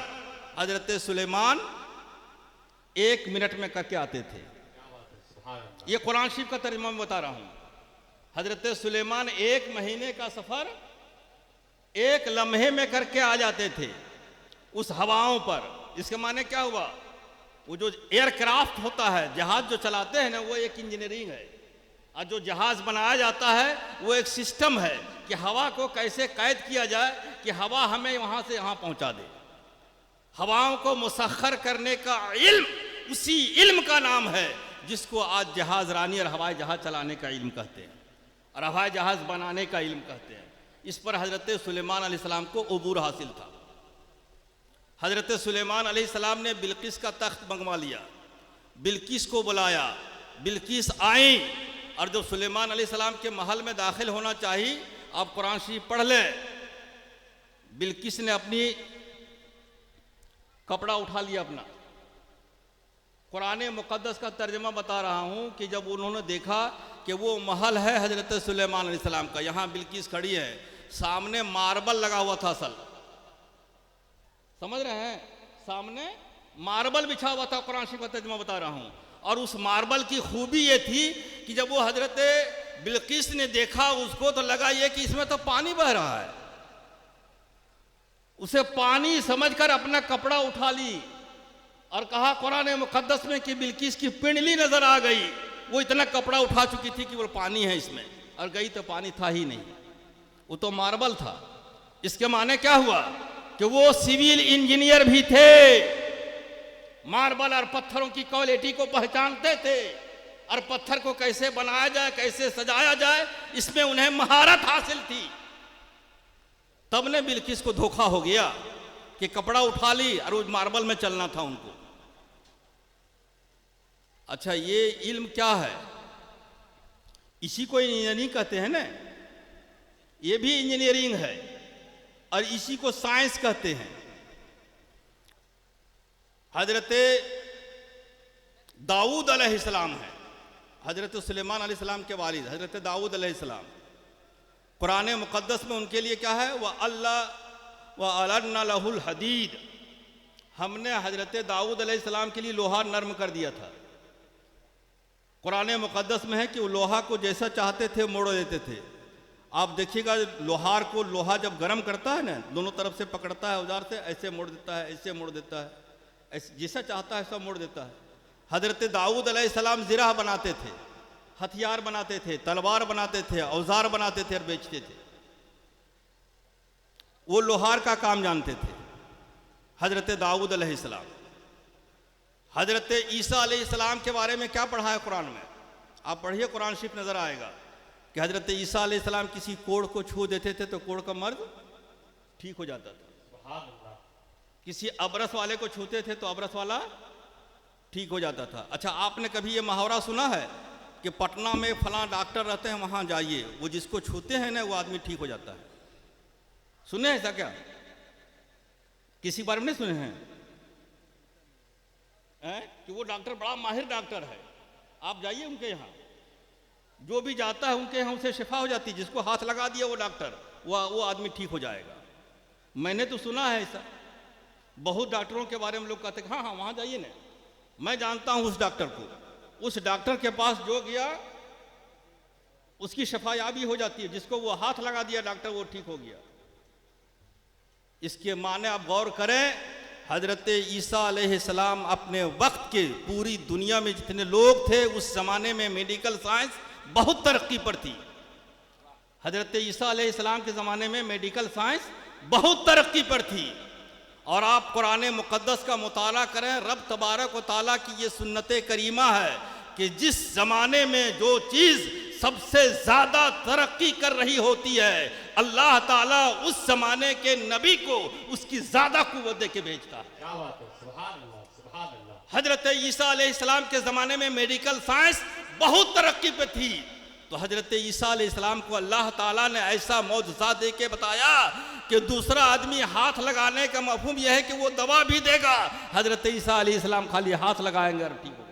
हज़रत सुलेमान 1 मिनट में करके आते थे। ये कुरान शरीफ का तर्जुमा मैं बता रहा हूँ। हज़रत सुलेमान 1 महीने का सफ़र 1 लम्हे में करके आ जाते थे उस हवाओं पर। इसके माने क्या हुआ वो जो एयरक्राफ्ट होता है, जहाज जो चलाते हैं ना, वो एक इंजीनियरिंग है। और जो जहाज बनाया जाता है वो एक सिस्टम है कि हवा को कैसे कैद किया जाए कि हवा हमें वहाँ से यहाँ पहुँचा दे। हवाओं को मुसख्खर करने का इल्म, उसी इल्म का नाम है जिसको आज जहाज रानी और हवाई जहाज चलाने का इल्म कहते हैं और हवाई जहाज बनाने का इल्म कहते हैं। इस पर हज़रत सुलेमान अलैहिस्सलाम को उबूर हासिल था। हज़रत सुलेमान अलैहिस्सलाम ने बिल्किस का तख्त मंगवा लिया, बिल्किस को बुलाया, बिल्किस आई और जब सुलेमान अलैहिस्सलाम के महल में दाखिल होना चाहिए, आप कुरान शरीफ पढ़ लें, बिल्किस ने अपनी कपड़ा उठा लिया अपना। कुरान मुक़द्दस का तर्जमा बता रहा हूँ कि जब उन्होंने देखा कि वो महल है हज़रत सुलेमान अलैहिस्सलाम का, यहाँ बिल्किस खड़ी है, सामने मार्बल लगा हुआ था। असल समझ रहे हैं, सामने मार्बल बिछा हुआ था। कुरान शरीफ का तर्जमा बता रहा हूँ। और उस मार्बल की खूबी ये थी कि जब वो हज़रत बिल्किस ने देखा उसको, तो लगा ये कि इसमें तो पानी बह रहा है। उसे पानी समझकर अपना कपड़ा उठा ली और कहा कुरान मुक़द्दस में कि बिल्किस की पिंडली नजर आ गई। वो इतना कपड़ा उठा चुकी थी कि वो पानी है इसमें, और गई तो पानी था ही नहीं, वो तो मार्बल था। इसके माने क्या हुआ कि वो सिविल इंजीनियर भी थे, मार्बल और पत्थरों की क्वालिटी को पहचानते थे और पत्थर को कैसे बनाया जाए, कैसे सजाया जाए, इसमें उन्हें महारत हासिल थी। तब ने बिल्किस को धोखा हो गया कि कपड़ा उठा ली और उस मार्बल में चलना था उनको। अच्छा, ये इल्म क्या है? इसी को इंजीनियरिंग कहते हैं ना, ये भी इंजीनियरिंग है और इसी को साइंस कहते हैं। हजरत दाऊद अलैहिस्सलाम है, हजरत सुलेमान अलैहिस्सलाम के वालिद हजरत दाऊद अलैहिस्सलाम। कुरान मुक़द्दस में उनके लिए क्या है? वह अल्लाह व अलन्ना लहुल हदीद, हमने हजरत दाऊद अलैहिस्सलाम के लिए लोहा नर्म कर दिया था। कुरान मुक़द्दस में है कि वो लोहा को जैसा चाहते थे मोड़ देते थे। आप देखिएगा, लोहार को लोहा जब गर्म करता है ना, दोनों तरफ से पकड़ता है औजार से, ऐसे मोड़ देता है, ऐसे मोड़ देता है, ऐसे जैसा चाहता है ऐसा मोड़ देता है। हजरत दाऊद अलैहिस्सलाम ज़िरा बनाते थे, हथियार बनाते थे, तलवार बनाते थे, औजार बनाते थे और बेचते थे। वो लोहार का काम जानते थे हजरत दाऊद अलैहिस्सलाम। हजरत ईसा अलैहिस्सलाम के बारे में क्या पढ़ा है कुरान में? आप पढ़िए, कुरान शरीफ नजर आएगा कि हजरत ईसा अलैहिस्सलाम किसी कोढ़ को छू देते थे तो कोढ़ का मर्ज ठीक हो जाता था। किसी अबरस वाले को छूते थे तो अबरस वाला ठीक हो जाता था। अच्छा, आपने कभी ये मुहावरा सुना है कि पटना में फलां डॉक्टर रहते हैं, वहाँ जाइए, वो जिसको छूते हैं ना वो आदमी ठीक हो जाता है? सुने ऐसा क्या? किसी बारे में नहीं सुने हैं कि वो डॉक्टर बड़ा माहिर डॉक्टर है, आप जाइए उनके यहाँ, जो भी जाता है उनके यहाँ उसे शिफा हो जाती है। जिसको हाथ लगा दिया वो डॉक्टर, वो आदमी ठीक हो जाएगा। मैंने तो सुना है ऐसा, बहुत डॉक्टरों के बारे में लोग कहते हैं हाँ हाँ वहाँ जाइए ना, मैं जानता हूँ उस डॉक्टर को, उस डॉक्टर के पास जो गया उसकी शफायाबी हो जाती है। जिसको वो हाथ लगा दिया डॉक्टर, वो ठीक हो गया। इसके माने आप गौर करें, हजरत ईसा अलैहिस्सलाम अपने वक्त के पूरी दुनिया में जितने लोग थे उस जमाने में मेडिकल साइंस बहुत तरक्की पर थी। हजरत ईसा अलैहिस्सलाम के ज़माने में मेडिकल साइंस बहुत तरक्की पर थी। और आप कुरान मुक़द्दस का मुताला करें, रब तबारक व तआला की ये सुन्नत करीमा है कि जिस ज़माने में जो चीज़ सबसे ज़्यादा तरक्की कर रही होती है, अल्लाह ताला उस ज़माने के नबी को उसकी ज़्यादा कुव्वत दे के भेजता है। क्या बात है, सुभान अल्लाह, सुभान अल्लाह। हजरत ईसा अलैहिस्सलाम के ज़माने में मेडिकल साइंस बहुत तरक्की पे थी, तो हजरत ईसा अलैहिस्सलाम को अल्लाह ताला ने ऐसा मौजज़ा दे के बताया कि दूसरा आदमी हाथ लगाने का मफहूम यह है कि वो दवा भी देगा, हजरत ईसा अलैहिस्सलाम खाली हाथ लगाएंगे और ठीक हो जाएगा।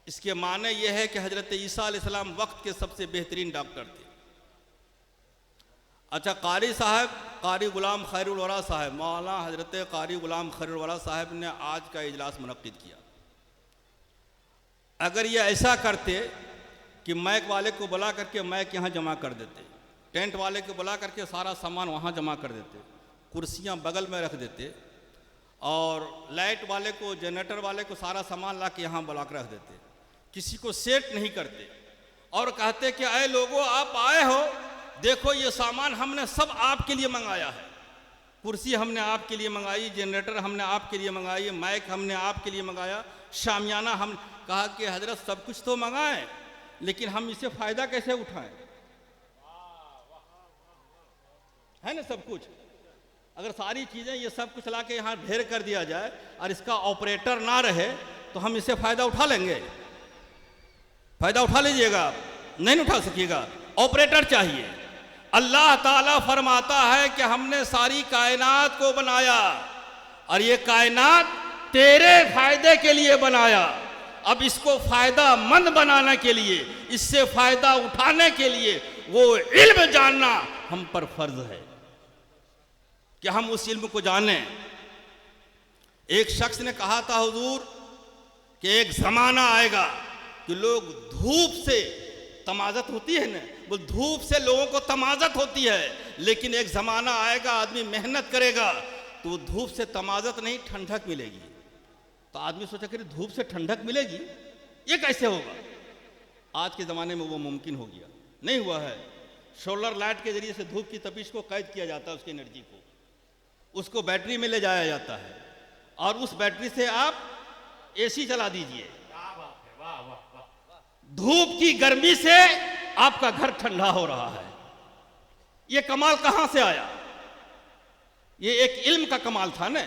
इसके माने यह है कि हजरत ईसा अलैहिस्सलाम वक्त के सबसे बेहतरीन डॉक्टर थे। अच्छा, कारी साहब, कारी गुलाम खैरुल वरा साहब, मौलाना हजरत कारी गुलाम खैरुल वरा साहब ने आज का इजलास मुनक्किद किया। अगर ये ऐसा करते कि मैक वाले को बुला करके मैक यहाँ जमा कर देते, टेंट वाले को बुला करके सारा सामान वहाँ जमा कर देते, कुर्सियाँ बगल में रख देते और लाइट वाले को, जनरेटर वाले को सारा सामान ला के यहाँ बुला कर रख देते, किसी को सेट नहीं करते और कहते कि अरे लोगों आप आए हो, देखो ये सामान हमने सब आपके लिए मंगाया है। कुर्सी हमने आपके लिए मंगाई, जनरेटर हमने आपके लिए मंगाई, माइक हमने आपके लिए मंगाया, शामियाना। हम कहा कि हजरत सब कुछ तो मंगाएं, लेकिन हम इससे फ़ायदा कैसे उठाएं? है ना सब कुछ। अगर सारी चीज़ें ये सब कुछ ला के यहाँ ढेर कर दिया जाए और इसका ऑपरेटर ना रहे तो हम इससे फ़ायदा उठा लेंगे? फ़ायदा उठा लीजिएगा आप, नहीं उठा सकिएगा। ऑपरेटर चाहिए। अल्लाह ताला फरमाता है कि हमने सारी कायनात को बनाया और ये कायनात तेरे फायदे के लिए बनाया। अब इसको फ़ायदा मंद बनाने के लिए, इससे फ़ायदा उठाने के लिए वो इल्म जानना हम पर फर्ज है कि हम उस इल्म को जानें। एक शख्स ने कहा था हुजूर कि एक ज़माना आएगा कि लोग धूप से तमाज़त होती है ना, वो धूप से लोगों को तमाज़त होती है, लेकिन एक ज़माना आएगा आदमी मेहनत करेगा तो वो धूप से तमाज़त नहीं, ठंडक मिलेगी। तो आदमी सोचा कि धूप से ठंडक मिलेगी, ये कैसे होगा? आज के ज़माने में वो मुमकिन हो गया, नहीं हुआ है। सोलर लाइट के ज़रिए से धूप की तपिश को कैद किया जाता है, उसकी एनर्जी को, उसको बैटरी में ले जाया जाता है और उस बैटरी से आप एसी चला दीजिए, धूप की गर्मी से आपका घर ठंडा हो रहा है। ये कमाल कहां से आया? ये एक इल्म का कमाल था ना।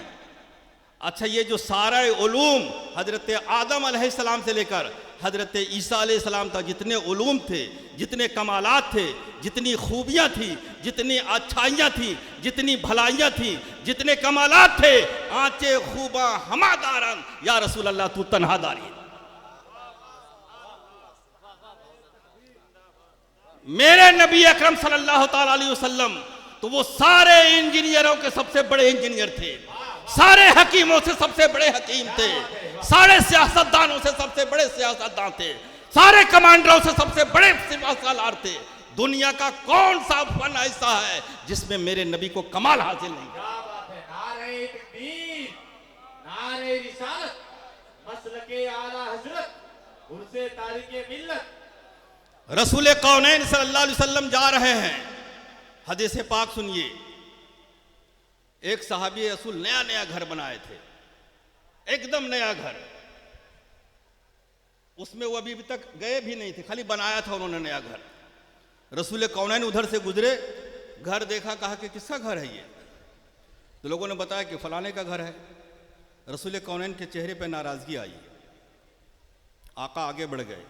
अच्छा, ये जो सारा उलूम हजरत आदम अलैहिस्सलाम से लेकर हजरत ईसा अलैहिस्सलाम तक जितने उलूम थे, जितने कमालात थे, जितनी खूबियाँ थी, जितनी अच्छाइयाँ थी, जितनी भलाइयाँ थी, जितने कमालात थे, आँचे खूबा हमादारन या रसूल अल्लाह तू तन्हादारी। मेरे नबी अकरम सल्लल्लाहु ताला अलैहि वसल्लम तो वो सारे इंजीनियरों के सबसे बड़े इंजीनियर थे, सारे हकीमों से सबसे बड़े हकीम थे, सारे सियासतदानों से सबसे बड़े सियासतदान थे, सारे कमांडरों से सबसे बड़े सिपाहीसालार थे। दुनिया का कौन सा फन ऐसा है जिसमें मेरे नबी को कमाल हासिल नहीं? नारे तकबीर, नारे रिसालत, मसलके आला हजरत, उर्से तारीके मिल्लत। रसूल कौनैन सल्लल्लाहु अलैहि वसल्लम जा रहे हैं। हदीस पाक सुनिए। एक सहाबी रसूल नया नया घर बनाए थे, एकदम नया घर, उसमें वो अभी तक गए भी नहीं थे, खाली बनाया था उन्होंने नया घर। रसूल कौनैन उधर से गुजरे, घर देखा, कहा कि किसका घर है ये? तो लोगों ने बताया कि फलाने का घर है। रसूल कौनैन के चेहरे पर नाराज़गी आई। आका आगे बढ़ गए।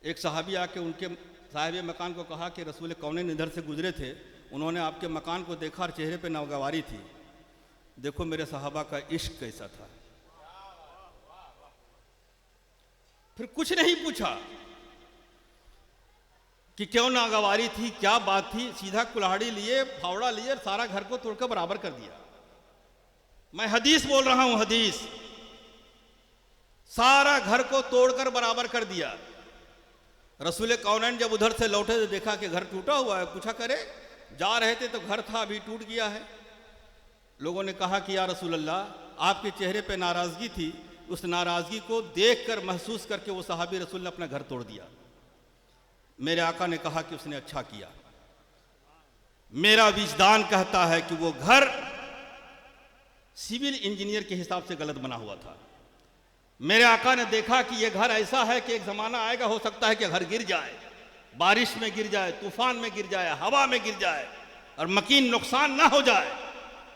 एक सहाबी आके उनके साहिब मकान को कहा कि रसूल कौनैन इधर से गुजरे थे, उन्होंने आपके मकान को देखा और चेहरे पे नागवारी थी, देखो मेरे सहाबा का इश्क कैसा था। फिर कुछ नहीं पूछा कि क्यों नागवारी थी, क्या बात थी, सीधा कुल्हाड़ी लिए, फावड़ा लिए, सारा घर को तोड़कर बराबर कर दिया। मैं हदीस बोल रहा हूं, हदीस। सारा घर को तोड़कर बराबर कर दिया। रसूल कौनैन जब उधर से लौटे तो देखा कि घर टूटा हुआ है। पूछा, करे जा रहे थे तो घर था, अभी टूट गया है। लोगों ने कहा कि या रसूल अल्लाह, आपके चेहरे पे नाराज़गी थी, उस नाराज़गी को देखकर महसूस करके वो सहाबी रसूल ने अपना घर तोड़ दिया। मेरे आका ने कहा कि उसने अच्छा किया। मेरा विजदान कहता है कि वो घर सिविल इंजीनियर के हिसाब से गलत बना हुआ था। मेरे आका ने देखा कि ये घर ऐसा है कि एक ज़माना आएगा, हो सकता है कि घर गिर जाए, बारिश में गिर जाए, तूफान में गिर जाए, हवा में गिर जाए और मकीन नुकसान ना हो जाए।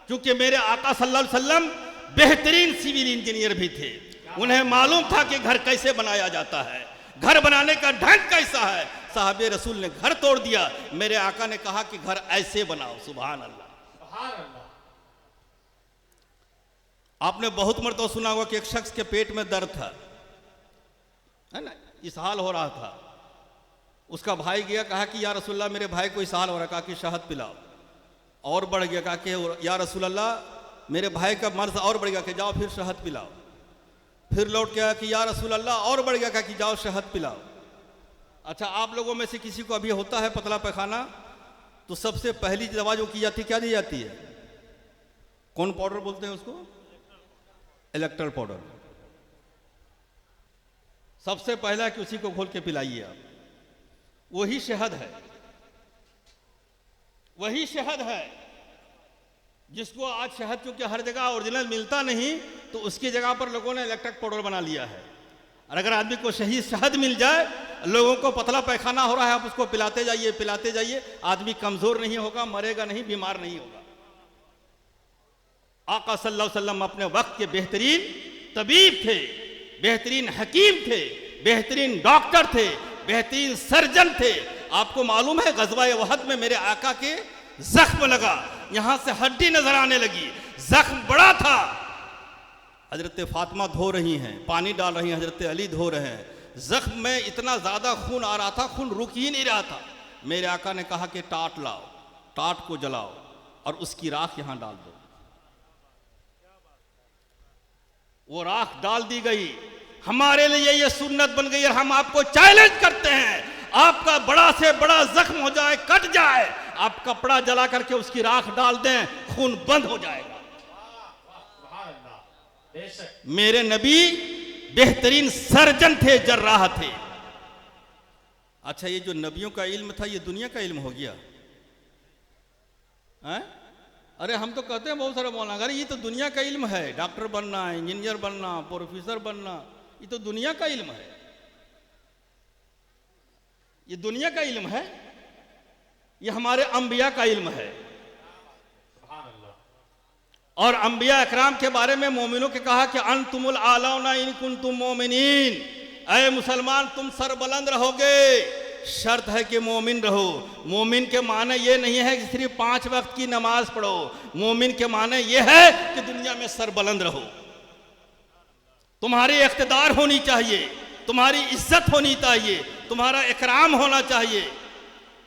क्योंकि मेरे आका सल्लल्लाहु अलैहि वसल्लम बेहतरीन सिविल इंजीनियर भी थे। उन्हें मालूम था कि घर कैसे बनाया जाता है, घर बनाने का ढंग कैसा है। साहबे रसूल ने घर तोड़ दिया। मेरे आका ने कहा कि घर ऐसे बनाओ। सुभान अल्लाह, सुभान अल्लाह। आपने बहुत मरतबा सुना होगा कि एक शख्स के पेट में दर्द था, है ना, इसहाल हो रहा था। उसका भाई गया, कहा कि या रसूलल्लाह मेरे भाई को इसहाल हो रहा, कहा कि शहद पिलाओ। और बढ़ गया, कहा कि या रसूलल्लाह मेरे भाई का मर्ज और बढ़ गया, कि जाओ फिर शहद पिलाओ। फिर लौट के आया कि या रसूलल्लाह और बढ़ गया, कहा कि जाओ शहद पिलाओ। अच्छा, आप लोगों में से किसी को अभी होता है पतला पैखाना, तो सबसे पहली दवा जो की जाती है क्या दी जाती है? कौन पाउडर बोलते हैं उसको? Electral powder. सबसे पहला कि उसी को घोल के पिलाइए आप। वही शहद है, वही शहद है जिसको आज शहद क्योंकि हर जगह ओरिजिनल मिलता नहीं, तो उसकी जगह पर लोगों ने इलेक्ट्रिक पाउडर बना लिया है। और अगर आदमी को सही शहद मिल जाए, लोगों को पतला पैखाना हो रहा है, आप उसको पिलाते जाइए पिलाते जाइए, आदमी कमजोर नहीं होगा, मरेगा नहीं, बीमार नहीं होगा। आका सल्लल्लाहु अलैहि वसल्लम अपने वक्त के बेहतरीन तबीब थे, बेहतरीन हकीम थे, बेहतरीन डॉक्टर थे, बेहतरीन सर्जन थे। आपको मालूम है ग़ज़वा वहद में मेरे आका के जख्म लगा, यहां से हड्डी नजर आने लगी, जख्म बड़ा था। हजरत फातिमा धो रही हैं, पानी डाल रही हैं, हजरत अली धो रहे हैं, जख्म में इतना ज्यादा खून आ रहा था, खून रुक ही नहीं रहा था। मेरे आका ने कहा कि टाट लाओ, टाट को जलाओ और उसकी राख यहां डाल दो। वो राख डाल दी गई। हमारे लिए ये सुन्नत बन गई और हम आपको चैलेंज करते हैं, आपका बड़ा से बड़ा जख्म हो जाए, कट जाए, आप कपड़ा जला करके उसकी राख डाल दें, खून बंद हो जाएगा। मेरे नबी बेहतरीन सर्जन थे, जर्राह थे। अच्छा, ये जो नबियों का इल्म था ये दुनिया का इल्म हो गया है? अरे हम तो कहते हैं बहुत सारे मौलाना, अरे ये तो दुनिया का इल्म है, डॉक्टर बनना, इंजीनियर बनना, प्रोफेसर बनना, ये तो दुनिया का इल्म है, ये दुनिया का इल्म है, ये हमारे अंबिया का इल्म है। और अंबिया अकराम के बारे में मोमिनों के कहा कि अंतुमुल आलौना इन कुंतुम मोमिनीन, ऐ मुसलमान तुम सरबुलंद रहोगे, शर्त है कि मोमिन रहो। मोमिन के माने ये नहीं है कि सिर्फ 5 वक्त की नमाज पढ़ो, मोमिन के माने ये है कि दुनिया में सरबुलंद रहो, तुम्हारी इख्तिदार होनी चाहिए, तुम्हारी इज्जत होनी चाहिए, तुम्हारा इकराम होना चाहिए।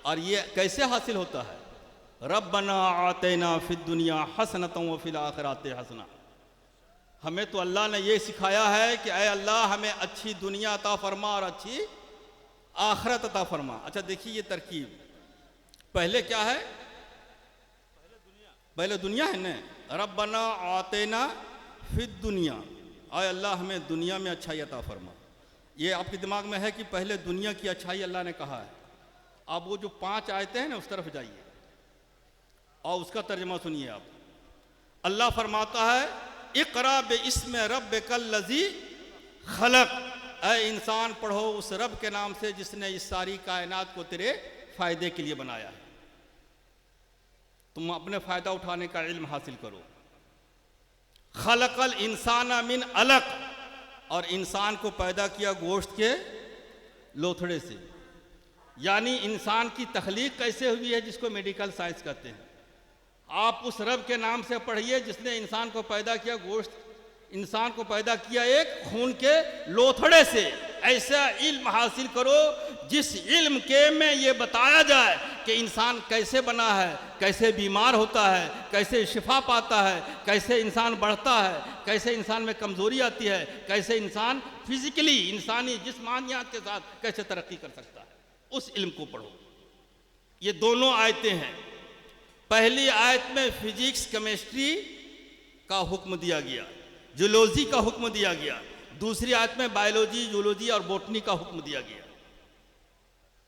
और ये कैसे हासिल होता है? रब्बना आतेना फिद दुनिया हसनतम व फिल आखिराति हसना। हमें तो अल्लाह ने ये सिखाया है कि ऐ अल्लाह हमें अच्छी दुनिया अता फरमा और अच्छी आखिरत अता फरमा। अच्छा देखिए ये तरकीब, पहले क्या है? पहले दुनिया है ना, रब्बना आतेना फिद दुनिया, ऐ अल्लाह हमें दुनिया में अच्छाई अता फरमा। ये आपके दिमाग में है कि पहले दुनिया की अच्छाई अल्लाह ने कहा है। अब वो जो 5 आयतें हैं ना उस तरफ जाइए और उसका तर्जमा सुनिए आप। अल्लाह फरमाता है इक़रा बिस्मि रब्बिकल लज़ी खलक़, ऐ इंसान पढ़ो उस रब के नाम से जिसने इस सारी कायनात को तेरे फायदे के लिए बनाया है। तुम अपने फायदा उठाने का इल्म हासिल करो। खलक़ल इंसाना मिन अलक़, और इंसान को पैदा किया गोश्त के लोथड़े से। यानी इंसान की तख्लीक कैसे हुई है जिसको मेडिकल साइंस कहते हैं। आप उस रब के नाम से पढ़िए जिसने इंसान को पैदा किया, गोश्त इंसान को पैदा किया एक खून के लोथड़े से। ऐसा इल्म हासिल करो जिस इल्म के में ये बताया जाए कि इंसान कैसे बना है, कैसे बीमार होता है, कैसे शिफा पाता है, कैसे इंसान बढ़ता है, कैसे इंसान में कमजोरी आती है, कैसे इंसान फिजिकली इंसानी जिस्मानियात के साथ कैसे तरक्की कर सकता है। उस इल्म को पढ़ो। ये दोनों आयतें हैं। पहली आयत में फिजिक्स केमिस्ट्री का हुक्म दिया गया, जूलॉजी का हुक्म दिया गया। दूसरी आयत में बायोलॉजी, जूलॉजी और बॉटनी का हुक्म दिया गया।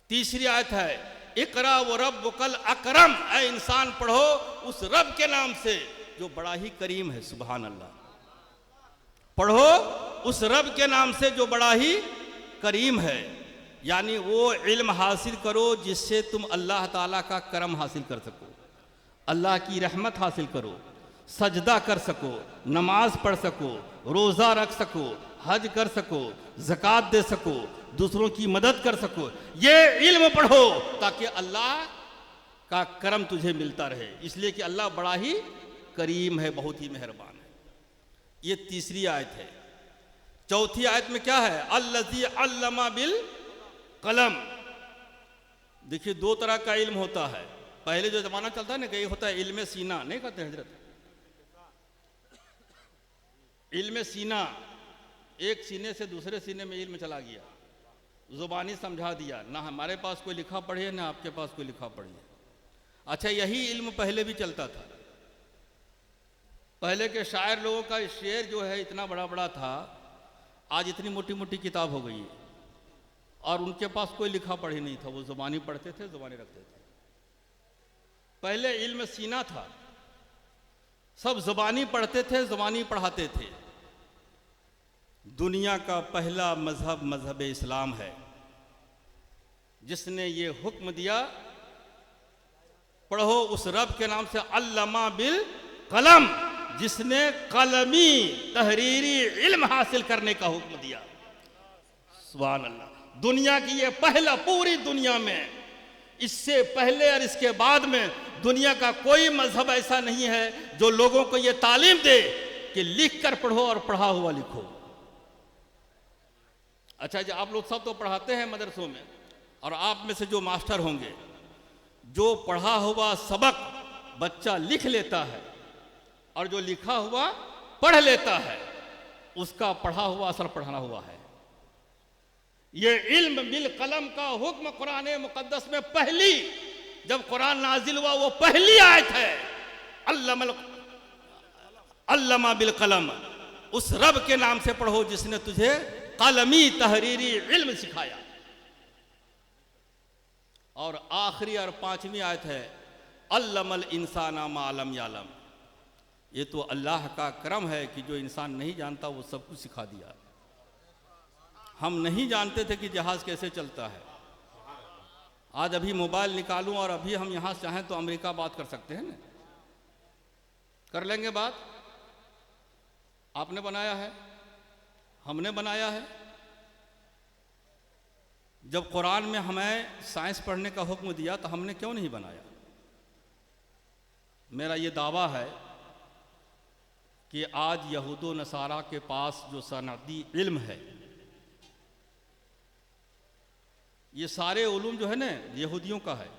तीसरी आयत है इक़रा व रब्बुकल अकरम, ऐ इंसान पढ़ो उस रब के नाम से जो बड़ा ही करीम है। सुभान अल्लाह। पढ़ो उस रब के नाम से जो बड़ा ही करीम है। यानी वो इल्म हासिल करो जिससे तुम अल्लाह ताला का करम हासिल कर सको, अल्लाह की रहमत हासिल करो, सजदा कर सको, नमाज पढ़ सको, रोज़ा रख सको, हज कर सको, ज़कात दे सको, दूसरों की मदद कर सको। ये इल्म पढ़ो ताकि अल्लाह का करम तुझे मिलता रहे, इसलिए कि अल्लाह बड़ा ही करीम है, बहुत ही मेहरबान है। ये तीसरी आयत है। चौथी आयत में क्या है? अल्लज़ी अल्लमा बिल कलम। देखिए 2 तरह का इल्म होता है। पहले जो जमाना चलता है ना, कहीं होता है इल्म सीना, नहीं कहते हजरत, इल्म सीना, एक सीने से दूसरे सीने में इल्म चला गया, जुबानी समझा दिया, ना हमारे पास कोई लिखा पढ़े ना आपके पास कोई लिखा पढ़े। अच्छा, यही इल्म पहले भी चलता था। पहले के शायर लोगों का शेर जो है इतना बड़ा बड़ा था, आज इतनी मोटी मोटी किताब हो गई है, और उनके पास कोई लिखा पढ़ी नहीं था, वो ज़ुबानी पढ़ते थे, ज़ुबानी रखते थे। पहले इल्म सीना था, सब ज़ुबानी पढ़ते थे, ज़ुबानी पढ़ाते थे। दुनिया का पहला मजहब मजहब इस्लाम है, जिसने ये हुक्म दिया पढ़ो उस रब के नाम से, अल्लमा बिल कलम, जिसने कलमी तहरीरी इल्म हासिल करने का हुक्म दिया। सुभान अल्लाह। दुनिया की ये पहला, पूरी दुनिया में इससे पहले और इसके बाद में दुनिया का कोई मजहब ऐसा नहीं है जो लोगों को ये तालीम दे कि लिख कर पढ़ो और पढ़ा हुआ लिखो। अच्छा जी, आप लोग सब तो पढ़ाते हैं मदरसों में, और आप में से जो मास्टर होंगे, जो पढ़ा हुआ सबक बच्चा लिख लेता है और जो लिखा हुआ पढ़ लेता है, उसका पढ़ा हुआ असर पढ़ाना हुआ है। ये इल्म बिल कलम का हुक्म कुरान मुकद्दस में पहली, जब कुरान नाजिल हुआ, वो पहली आयत है, अल्लमा बिल कलम, उस रब के नाम से पढ़ो जिसने तुझे कलमी तहरीरी इल्म सिखाया। और आखिरी और 5वीं आयत है, अल्लमल इंसाना मालम यालम। ये तो अल्लाह का करम है कि जो इंसान नहीं जानता वो सब कुछ सिखा दिया। हम नहीं जानते थे कि जहाज़ कैसे चलता है, आज अभी मोबाइल निकालूं और अभी हम यहाँ चाहें तो अमेरिका बात कर सकते हैं ना, कर लेंगे बात। आपने बनाया है, हमने बनाया है। जब कुरान में हमें साइंस पढ़ने का हुक्म दिया तो हमने क्यों नहीं बनाया? मेरा ये दावा है कि आज यहूदो नसारा के पास जो सनदी इल्म है, ये सारे उलूम जो है ना यहूदियों का है।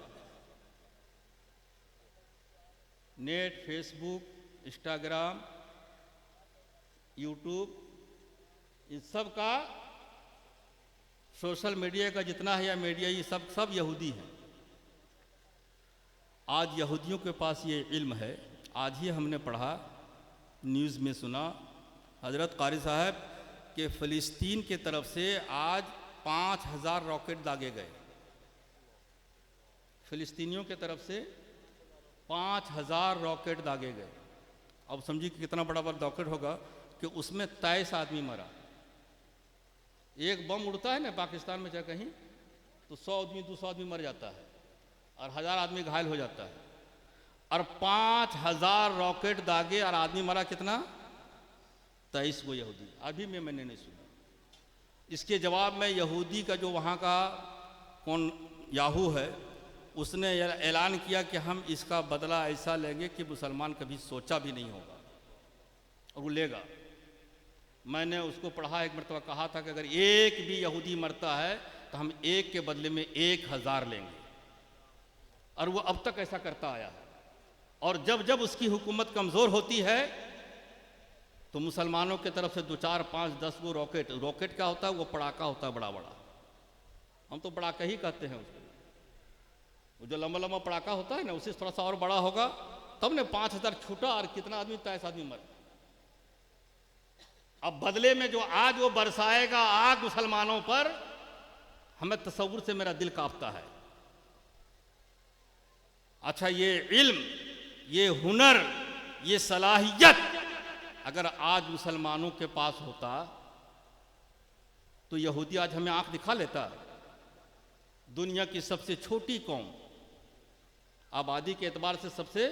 नेट, फेसबुक, इंस्टाग्राम, यूट्यूब, इन सब का, सोशल मीडिया का जितना है या मीडिया, ये सब यहूदी हैं। आज यहूदियों के पास ये इल्म है। आज ही हमने पढ़ा, न्यूज़ में सुना, हज़रत कारी साहब के फ़िलिस्तीन के तरफ से आज 5000 रॉकेट दागे गए। फ़िलिस्तीनियों के तरफ से 5000 रॉकेट दागे गए। अब समझिए कि कितना बड़ा रॉकेट होगा कि उसमें 23 आदमी मरा। एक बम उड़ता है ना पाकिस्तान में चाहे कहीं, तो 100 आदमी 200 आदमी मर जाता है और 1000 आदमी घायल हो जाता है। और 5000 रॉकेट दागे और आदमी मरा कितना? 23 वो यहूदी। अभी में मैंने नहीं सुना। इसके जवाब में यहूदी का जो वहाँ का कौन याहू है, उसने ऐलान किया कि हम इसका बदला ऐसा लेंगे कि मुसलमान कभी सोचा भी नहीं होगा, और वो लेगा। मैंने उसको पढ़ा, एक मरतबा कहा था कि अगर एक भी यहूदी मरता है तो हम एक के बदले में 1000 लेंगे, और वो अब तक ऐसा करता आया है। और जब जब उसकी हुकूमत कमज़ोर होती है तो मुसलमानों की तरफ से 2, 4, 5, 10 वो रॉकेट क्या होता है, वो पड़ाका होता है बड़ा बड़ा, हम तो पड़ाका ही कहते हैं उसको। वो जो लंबा लंबा पड़ाका होता है ना, उससे थोड़ा सा और बड़ा होगा, तब ने 5000 छूटा और कितना आदमी, 23 आदमी मरे। अब बदले में जो आज वो बरसाएगा आग मुसलमानों पर, हमें तसव्वुर से मेरा दिल कांपता है। अच्छा, ये इल्म, ये हुनर, ये सलाहियत अगर आज मुसलमानों के पास होता तो यहूदी आज हमें आंख दिखा लेता। दुनिया की सबसे छोटी कौम, आबादी के एतबार से सबसे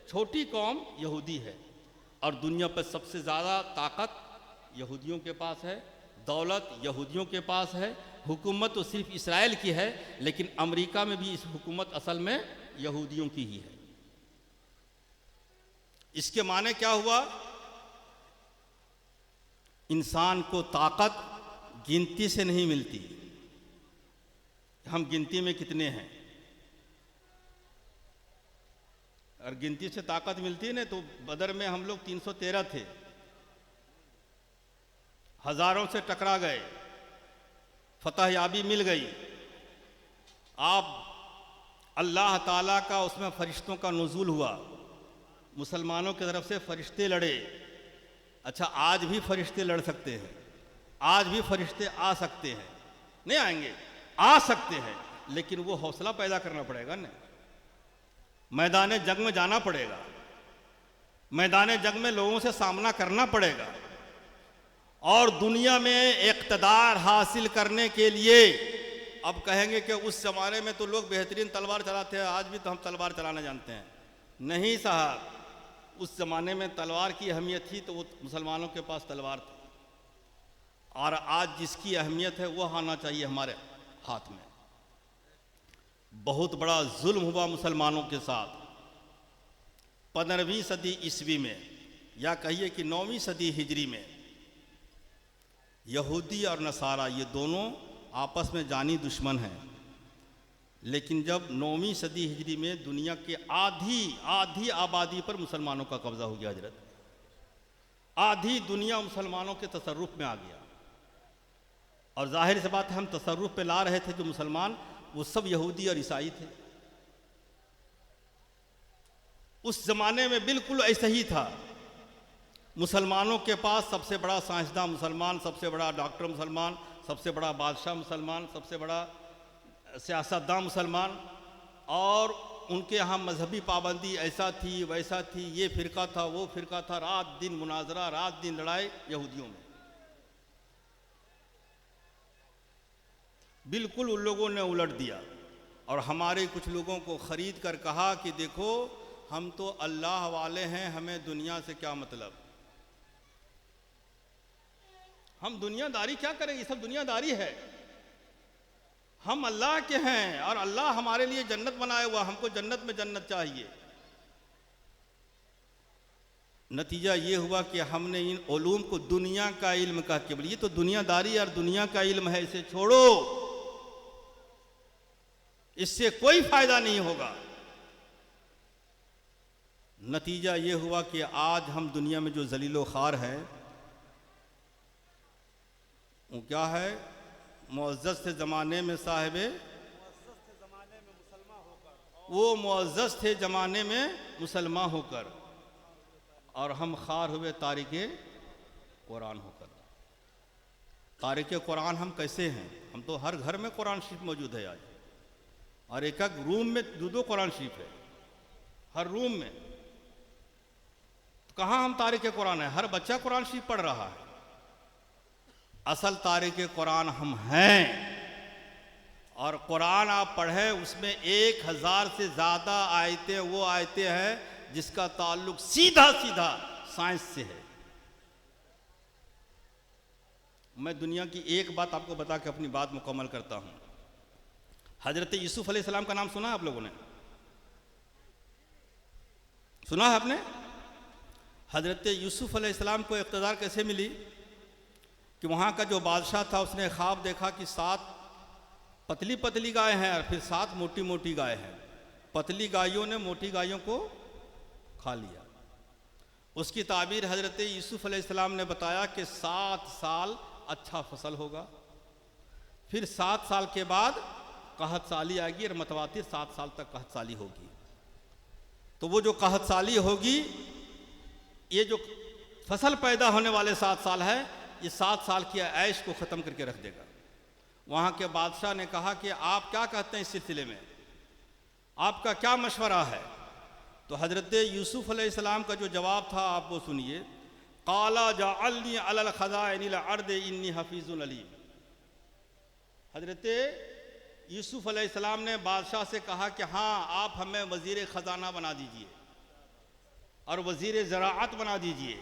छोटी कौम यहूदी है, और दुनिया पर सबसे ज़्यादा ताकत यहूदियों के पास है, दौलत यहूदियों के पास है। हुकूमत तो सिर्फ इस्राएल की है, लेकिन अमेरिका में भी इस हुकूमत असल में यहूदियों की ही है। इसके माने क्या हुआ? इंसान को ताकत गिनती से नहीं मिलती। हम गिनती में कितने हैं, और गिनती से ताकत मिलती है ना, तो बदर में हम लोग 313 थे, हजारों से टकरा गए, फतह याबी मिल गई। आप अल्लाह ताला का उसमें फरिश्तों का नुज़ूल हुआ, मुसलमानों की तरफ से फरिश्ते लड़े। अच्छा, आज भी फरिश्ते लड़ सकते हैं, आज भी फरिश्ते आ सकते हैं, नहीं आएंगे, आ सकते हैं, लेकिन वो हौसला पैदा करना पड़ेगा ना। मैदान जंग में जाना पड़ेगा, मैदान जंग में लोगों से सामना करना पड़ेगा। और दुनिया में इक़्तिदार हासिल करने के लिए, अब कहेंगे कि उस ज़माने में तो लोग बेहतरीन तलवार चलाते हैं, आज भी तो हम तलवार चलाना जानते हैं। नहीं साहब, उस ज़माने में तलवार की अहमियत थी तो वो मुसलमानों के पास तलवार थी, और आज जिसकी अहमियत है वो आना चाहिए हमारे हाथ में। बहुत बड़ा जुल्म हुआ मुसलमानों के साथ 15वीं सदी ईस्वी में, या कहिए कि 9वीं सदी हिजरी में। यहूदी और नसारा ये दोनों आपस में जानी दुश्मन हैं, लेकिन जब 9वीं सदी हिजरी में दुनिया के आधी आबादी पर मुसलमानों का कब्जा हो गया हजरत, आधी दुनिया मुसलमानों के तसर्रुफ में आ गया। और जाहिर सी बात है, हम तसर्रुफ पे ला रहे थे जो मुसलमान, वो सब यहूदी और ईसाई थे। उस जमाने में बिल्कुल ऐसा ही था। मुसलमानों के पास सबसे बड़ा साइंसदान मुसलमान, सबसे बड़ा डॉक्टर मुसलमान, सबसे बड़ा बादशाह मुसलमान, सबसे बड़ा सियासतदान मुसलमान, और उनके यहाँ मजहबी पाबंदी ऐसा थी वैसा थी, ये फ़िरका था वो फ़िरका था, रात दिन मुनाजरा, रात दिन लड़ाई यहूदियों में। बिल्कुल उन लोगों ने उलट दिया और हमारे कुछ लोगों को ख़रीद कर कहा कि देखो, हम तो अल्लाह वाले हैं, हमें दुनिया से क्या मतलब, हम दुनियादारी क्या करेंगे, सब दुनियादारी है, हम अल्लाह के हैं और अल्लाह हमारे लिए जन्नत बनाया हुआ, हमको जन्नत में जन्नत चाहिए। नतीजा ये हुआ कि हमने इन उलूम को दुनिया का इल्म कह के बोली, ये तो दुनियादारी और दुनिया का इल्म है, इसे छोड़ो, इससे कोई फायदा नहीं होगा। नतीजा ये हुआ कि आज हम दुनिया में जो जलीलो ख़ार हैं वो क्या है, मुअज़्ज़ज़ थे ज़माने में साहिबे, वो मुअज़्ज़ज़ थे ज़माने में मुसलमान होकर, और हम ख़ार हुए तारिके कुरान होकर। तारिके कुरान हम कैसे हैं, हम तो हर घर में कुरान शरीफ मौजूद है आज, और एक एक रूम में दो कुरान शरीफ है, हर रूम में। तो कहाँ हम तारिके कुरान है, हर बच्चा कुरान शरीफ पढ़ रहा है। असल तारिके कुरान हम हैं, और कुरान आप पढ़ें, उसमें 1000 से ज़्यादा आयतें वो आयतें हैं जिसका ताल्लुक सीधा सीधा साइंस से है। मैं दुनिया की एक बात आपको बता के अपनी बात मुकम्मल करता हूँ। हजरत यूसुफ अलैहिस्सलाम का नाम सुना है आप लोगों ने, सुना है आपने? हजरत यूसुफ अलैहिस्सलाम को इक़्तिदार कैसे मिली कि वहाँ का जो बादशाह था उसने ख्वाब देखा कि 7 पतली पतली गाय हैं और फिर 7 मोटी मोटी गाय हैं। पतली गायों ने मोटी गायों को खा लिया। उसकी ताबीर हजरत यूसुफ अलैहिस्सलाम ने बताया कि 7 साल अच्छा फसल होगा, फिर 7 साल के बाद कहत साली आएगी, और मतवातिर 7 साल तक कहत साली होगी। तो वो जो कहत साली होगी, ये जो फसल पैदा होने वाले 7 साल है, ये 7 साल की ऐश को ख़त्म करके रख देगा। वहाँ के बादशाह ने कहा कि आप क्या कहते हैं इस सिलसिले में, आपका क्या मशवरा है? तो हजरत यूसुफ अलैहिस्सलाम का जो जवाब था आप वो सुनिए। काला जाअलनी अलल खज़ाइनिल अर्द इन्नी हफीजुन अलीम। हजरत यूसुफ अलैहिस्सलाम ने बादशाह से कहा कि हाँ, आप हमें वज़ीर ख़जाना बना दीजिए और वज़ीर ज़राअत बना दीजिए।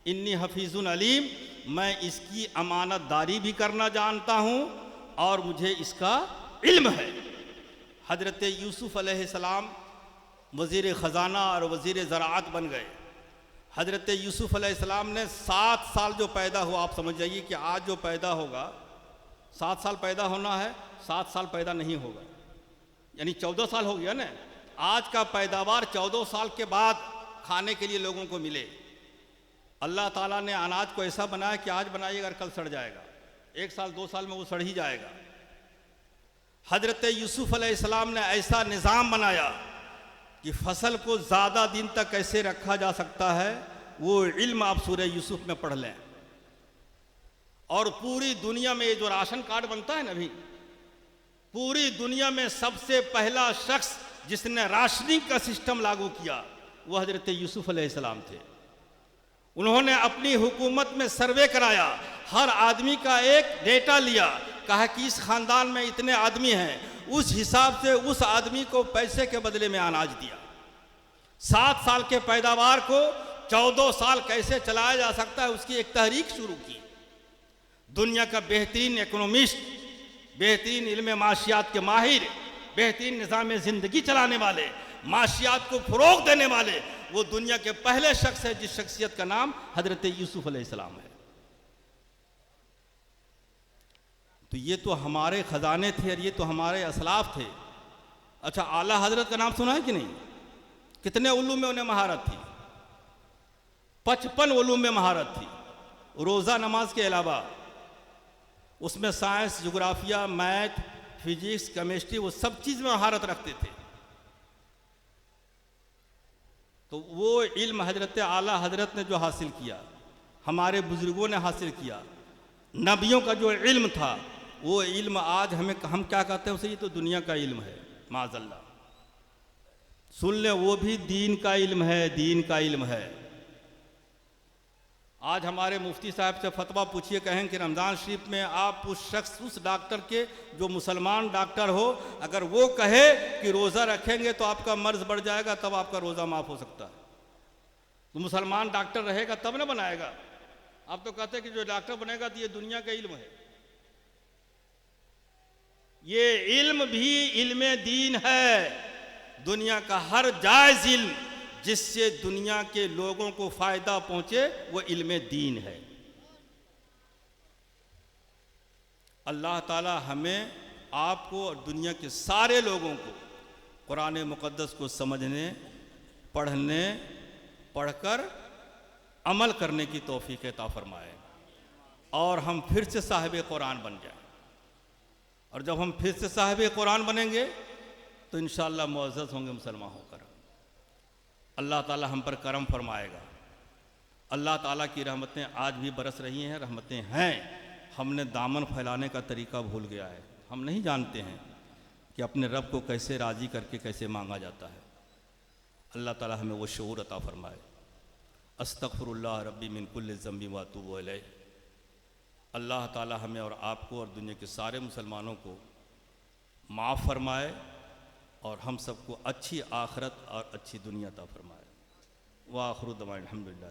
इन्नी हफीजुन अलीम, मैं इसकी अमानतदारी भी करना जानता हूँ और मुझे इसका इल्म है। हजरत यूसुफ अलैहिस्सलाम वज़ीर ख़जाना और वज़ीर ज़राअत बन गए। हजरत यूसुफ अलैहिस्सलाम ने 7 साल जो पैदा हुआ, आप समझ जाइए कि आज जो पैदा होगा 7 साल पैदा होना है, 7 साल पैदा नहीं होगा, यानी 14 साल हो गया ना। आज का पैदावार 14 साल के बाद खाने के लिए लोगों को मिले। अल्लाह ताला ने अनाज को ऐसा बनाया कि आज बनाइएगा और कल सड़ जाएगा, 1 साल 2 साल में वो सड़ ही जाएगा। हजरत यूसुफ अलैहिस्सलाम ने ऐसा निज़ाम बनाया कि फसल को ज़्यादा दिन तक कैसे रखा जा सकता है, वो इल्म आप सूरह यूसुफ में पढ़ लें। और पूरी दुनिया में ये जो राशन कार्ड बनता है ना अभी, पूरी दुनिया में सबसे पहला शख्स जिसने राशनिंग का सिस्टम लागू किया वो हजरत यूसुफ अलैहिस्सलाम थे। उन्होंने अपनी हुकूमत में सर्वे कराया, हर आदमी का एक डेटा लिया, कहा कि इस खानदान में इतने आदमी हैं, उस हिसाब से उस आदमी को पैसे के बदले में अनाज दिया। 7 साल के पैदावार को 14 साल कैसे चलाया जा सकता है, उसकी एक तहरीक शुरू की। दुनिया का बेहतरीन इकोनॉमिस्ट, बेहतरीन इल्म माशियात के माहिर, बेहतरीन निज़ाम ज़िंदगी चलाने वाले, माशियात को फ़रोग़ देने वाले, वो दुनिया के पहले शख्स है जिस शख्सियत का नाम हजरत यूसुफ अलैहिस्सलाम है। तो ये तो हमारे ख़जाने थे और ये तो हमारे असलाफ थे। अच्छा, आला हजरत का नाम सुना है कि नहीं? कितने उलूम में उन्हें महारत थी? 55 उलूम में महारत थी। रोज़ा नमाज के अलावा उसमें साइंस, जोग्राफिया, मैथ, फिजिक्स, केमिस्ट्री, वो सब चीज़ में महारत रखते थे। तो वो इल्म हजरत आला हजरत ने जो हासिल किया, हमारे बुजुर्गों ने हासिल किया, नबियों का जो इल्म था, वो इल्म आज हम क्या कहते हैं उसे, ये तो दुनिया का इल्म है माज़अल्लाह। सुन ले, वो भी दीन का इल्म है, दीन का इल्म है। आज हमारे मुफ्ती साहब से फतवा पूछिए, कहें कि रमज़ान शरीफ में आप उस शख्स, उस डॉक्टर के जो मुसलमान डॉक्टर हो, अगर वो कहे कि रोज़ा रखेंगे तो आपका मर्ज़ बढ़ जाएगा, तब आपका रोज़ा माफ़ हो सकता है। तो मुसलमान डॉक्टर रहेगा तब ना बनाएगा। आप तो कहते हैं कि जो डॉक्टर बनेगा तो ये दुनिया का इल्म है। ये इल्म भी इल्म दीन है। दुनिया का हर जायज़ इल्म जिससे दुनिया के लोगों को फायदा पहुंचे वो इल्म दीन है। अल्लाह ताला हमें, आपको और दुनिया के सारे लोगों को कुरान मुक़द्दस को समझने, पढ़ने, पढ़कर अमल करने की तौफीक अता फरमाए और हम फिर से साहिब कुरान बन जाएं। और जब हम फिर से साहिब कुरान बनेंगे तो इंशाअल्लाह मुअज़्ज़ज़ होंगे मुसलमान होकर। अल्लाह ताला हम पर करम फरमाएगा। अल्लाह ताला की रहमतें आज भी बरस रही हैं, रहमतें हैं। हमने दामन फैलाने का तरीका भूल गया है। हम नहीं जानते हैं कि अपने रब को कैसे राज़ी करके कैसे मांगा जाता है। अल्लाह ताला हमें वो शऊर अता फरमाए। अस्तग़फिरुल्लाह रब्बी मिन कुल्लि ज़ंबि व अतूबु इलैह। अल्लाह ताला हमें और आपको और दुनिया के सारे मुसलमानों को माफ़ फरमाए और हम सबको अच्छी आखिरत और अच्छी दुनिया अता फरमाए। व आखिरु दवाना अल्हम्दुलिल्लाह।